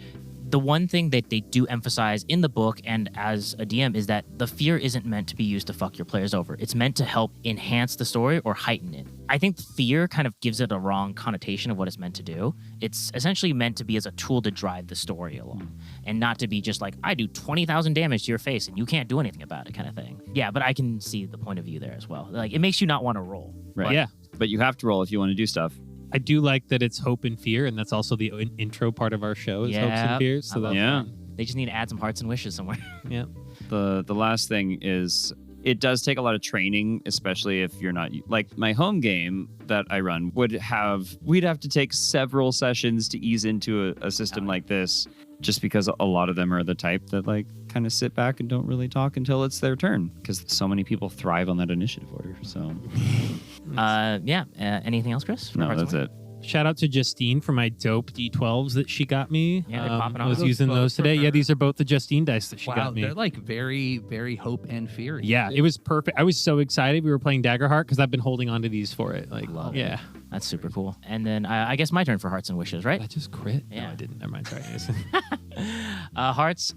Speaker 2: the one thing that they do emphasize in the book and as a DM is that the fear isn't meant to be used to fuck your players over. It's meant to help enhance the story or heighten it. I think fear kind of gives it a wrong connotation of what it's meant to do. It's essentially meant to be as a tool to drive the story along and not to be just like, I do 20,000 damage to your face and you can't do anything about it kind of thing. Yeah, but I can see the point of view there as well. Like, it makes you not want to roll.
Speaker 3: Right.
Speaker 5: Yeah.
Speaker 3: But you have to roll if you want to do stuff.
Speaker 5: I do like that it's hope and fear, and that's also the intro part of our show is hopes and fears. So that's fun.
Speaker 2: They just need to add some hearts and wishes somewhere.
Speaker 5: Yeah.
Speaker 3: The last thing is it does take a lot of training, especially if you're not like my home game that I run we'd have to take several sessions to ease into a system like this, just because a lot of them are the type that like kind of sit back and don't really talk until it's their turn, because so many people thrive on that initiative order. So
Speaker 2: anything else, Chris?
Speaker 3: no, that's it.
Speaker 5: Shout out to Justine for my dope D12s that she got me.
Speaker 2: Yeah, they're popping off.
Speaker 5: I was
Speaker 6: Those
Speaker 5: using
Speaker 6: both
Speaker 5: those today.
Speaker 6: are-
Speaker 5: Yeah, these are both the Justine dice that she
Speaker 6: Wow,
Speaker 5: got me.
Speaker 6: they're like very, very hope and fear.
Speaker 5: Yeah, it was perfect. I was so excited we were playing Daggerheart because I've been holding on to these for it. Like,
Speaker 2: Love
Speaker 5: yeah.
Speaker 2: That's super cool. And then I guess my turn for hearts and wishes, right?
Speaker 5: I just crit?
Speaker 2: Yeah.
Speaker 5: No, I didn't. Never mind. Sorry.
Speaker 2: Hearts,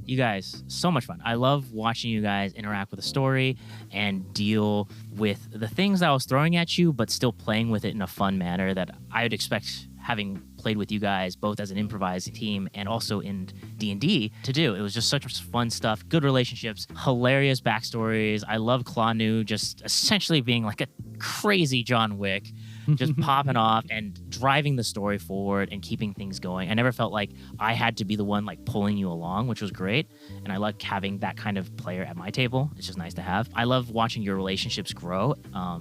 Speaker 2: you guys, so much fun. I love watching you guys interact with the story and deal with the things I was throwing at you, but still playing with it in a fun manner that I would expect, having played with you guys both as an improvised team and also in D&D, to do. It was just such fun stuff, good relationships, hilarious backstories. I love Clawnu just essentially being like a crazy John Wick, just popping off and driving the story forward and keeping things going. I never felt like I had to be the one like pulling you along, which was great. And I like having that kind of player at my table. It's just nice to have. I love watching your relationships grow.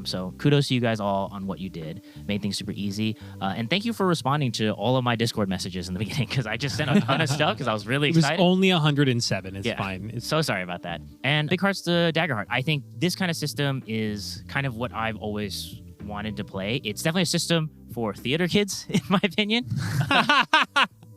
Speaker 2: So kudos to you guys all on what you did. Made things super easy. And thank you for responding to all of my Discord messages in the beginning, because I just sent a ton of stuff because I was really
Speaker 5: It was
Speaker 2: excited.
Speaker 5: only 107. It's
Speaker 2: Yeah.
Speaker 5: fine. It's
Speaker 2: So sorry about that. And big hearts to Daggerheart. I think this kind of system is kind of what I've always wanted to play. It's definitely a system for theater kids, in my opinion.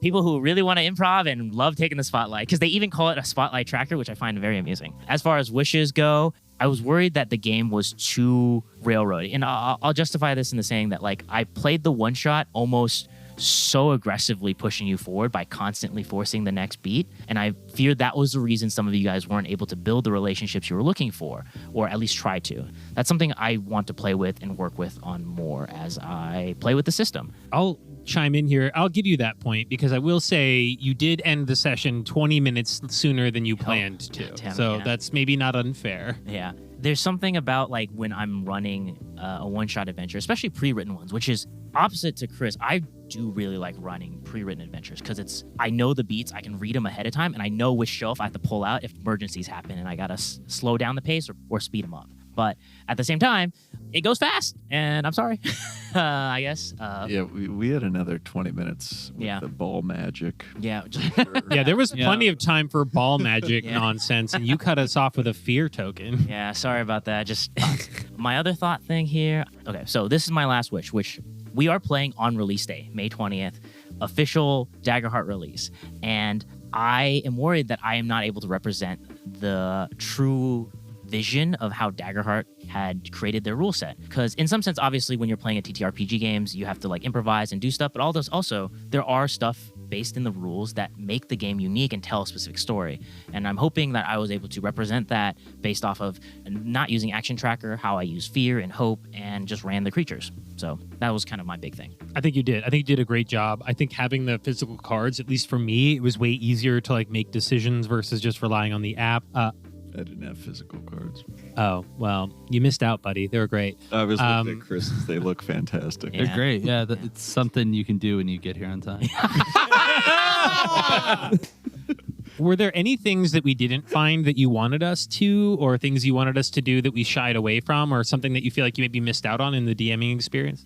Speaker 2: People who really want to improv and love taking the spotlight, because they even call it a spotlight tracker, which I find very amusing. As far as wishes go, I was worried that the game was too railroady. And I'll justify this in the saying that like I played the one shot almost so aggressively pushing you forward by constantly forcing the next beat. And I feared that was the reason some of you guys weren't able to build the relationships you were looking for, or at least try to. That's something I want to play with and work with on more as I play with the system.
Speaker 5: I'll chime in here. I'll give you that point because I will say you did end the session 20 minutes sooner than you planned to.
Speaker 2: damn it,
Speaker 5: So
Speaker 2: yeah.
Speaker 5: that's maybe not unfair.
Speaker 2: Yeah. There's something about like when I'm running a one-shot adventure, especially pre-written ones, which is opposite to Chris. I do really like running pre-written adventures because I know the beats, I can read them ahead of time, and I know which shelf I have to pull out if emergencies happen and I got to slow down the pace or speed them up. But at the same time, it goes fast, and I'm sorry, I guess.
Speaker 7: We had another 20 minutes with the ball magic.
Speaker 2: Yeah.
Speaker 5: Yeah, there was plenty of time for ball magic nonsense, and you cut us off with a fear token.
Speaker 2: Yeah, sorry about that. Just my other thought thing here. Okay, so this is my last wish, which we are playing on release day, May 20th. official Daggerheart release. And I am worried that I am not able to represent the true vision of how Daggerheart had created their rule set. Because in some sense, obviously, when you're playing a TTRPG games, you have to like improvise and do stuff, but all those also, there are stuff based in the rules that make the game unique and tell a specific story. And I'm hoping that I was able to represent that based off of not using action tracker, how I use fear and hope, and just ran the creatures. So that was kind of my big thing.
Speaker 5: I think you did. I think you did a great job. I think having the physical cards, at least for me, it was way easier to like make decisions versus just relying on the app.
Speaker 7: I didn't have physical cards.
Speaker 5: Oh, well, you missed out, buddy. They were great.
Speaker 7: I was looking at Chris's. They look fantastic.
Speaker 2: Yeah.
Speaker 6: They're great. Yeah, it's something you can do when you get here on time.
Speaker 5: Were there any things that we didn't find that you wanted us to, or things you wanted us to do that we shied away from, or something that you feel like you maybe missed out on in the GMing experience?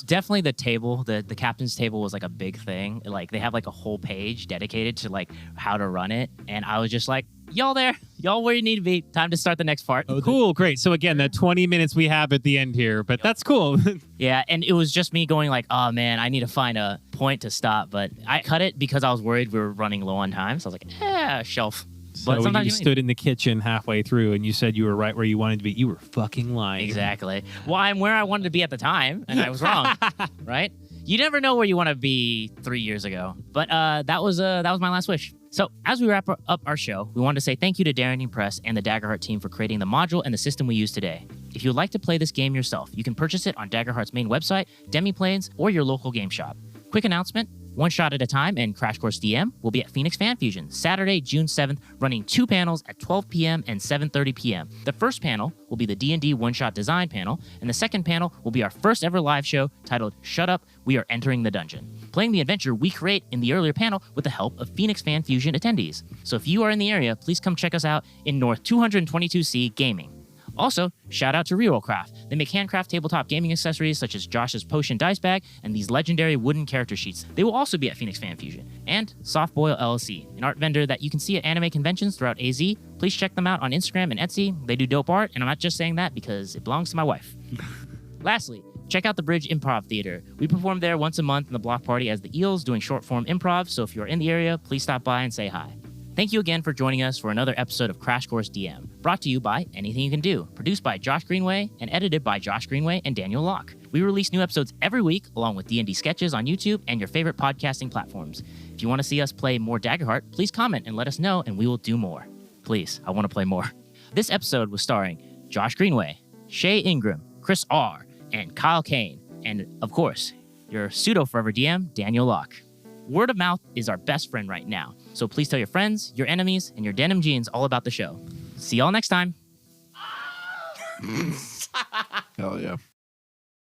Speaker 2: Definitely the table, the captain's table was like a big thing. Like they have like a whole page dedicated to like how to run it. And I was just like, y'all there, y'all where you need to be. Time to start the next part.
Speaker 5: Oh, cool, great. So again, that 20 minutes we have at the end here, but that's cool.
Speaker 2: Yeah, and it was just me going like, oh man, I need to find a point to stop. But I cut it because I was worried we were running low on time. So I was like, shelf.
Speaker 5: So when you stood in the kitchen halfway through and you said you were right where you wanted to be, you were fucking lying.
Speaker 2: Exactly. Well, I'm where I wanted to be at the time, and I was wrong. Right? You never know where you want to be 3 years ago. But that was my last wish. So as we wrap up our show, we want to say thank you to Darren Press and the Daggerheart team for creating the module and the system we use today. If you would like to play this game yourself, you can purchase it on Daggerheart's main website, Demiplanes, or your local game shop. Quick announcement. One Shot at a Time and Crash Course DM will be at Phoenix Fan Fusion, Saturday, June 7th, running 2 panels at 12 p.m. and 7:30 p.m. The first panel will be the D&D one-shot design panel, and the second panel will be our first ever live show titled Shut Up, We Are Entering the Dungeon, playing the adventure we create in the earlier panel with the help of Phoenix Fan Fusion attendees. So if you are in the area, please come check us out in North 222C Gaming. Also, shout out to Rerollcraft. They make handcraft tabletop gaming accessories such as Josh's Potion Dice Bag and these legendary wooden character sheets. They will also be at Phoenix Fan Fusion. And Softboil LLC, an art vendor that you can see at anime conventions throughout AZ. Please check them out on Instagram and Etsy. They do dope art, and I'm not just saying that because it belongs to my wife. Lastly, check out the Bridge Improv Theater. We perform there once a month in the block party as the Eels doing short-form improv, so if you're in the area, please stop by and say hi. Thank you again for joining us for another episode of Crash Course DM, brought to you by Anything You Can Do, produced by Josh Greenway and edited by Josh Greenway and Daniel Locke. We release new episodes every week, along with D&D sketches on YouTube and your favorite podcasting platforms. If you want to see us play more Daggerheart, please comment and let us know, and we will do more. Please, I want to play more. This episode was starring Josh Greenway, Shea Ingram, Chris R., and Kyle Kane, and, of course, your pseudo-forever DM, Daniel Locke. Word of mouth is our best friend right now, so please tell your friends, your enemies, and your denim jeans all about the show. See y'all next time.
Speaker 7: Hell yeah.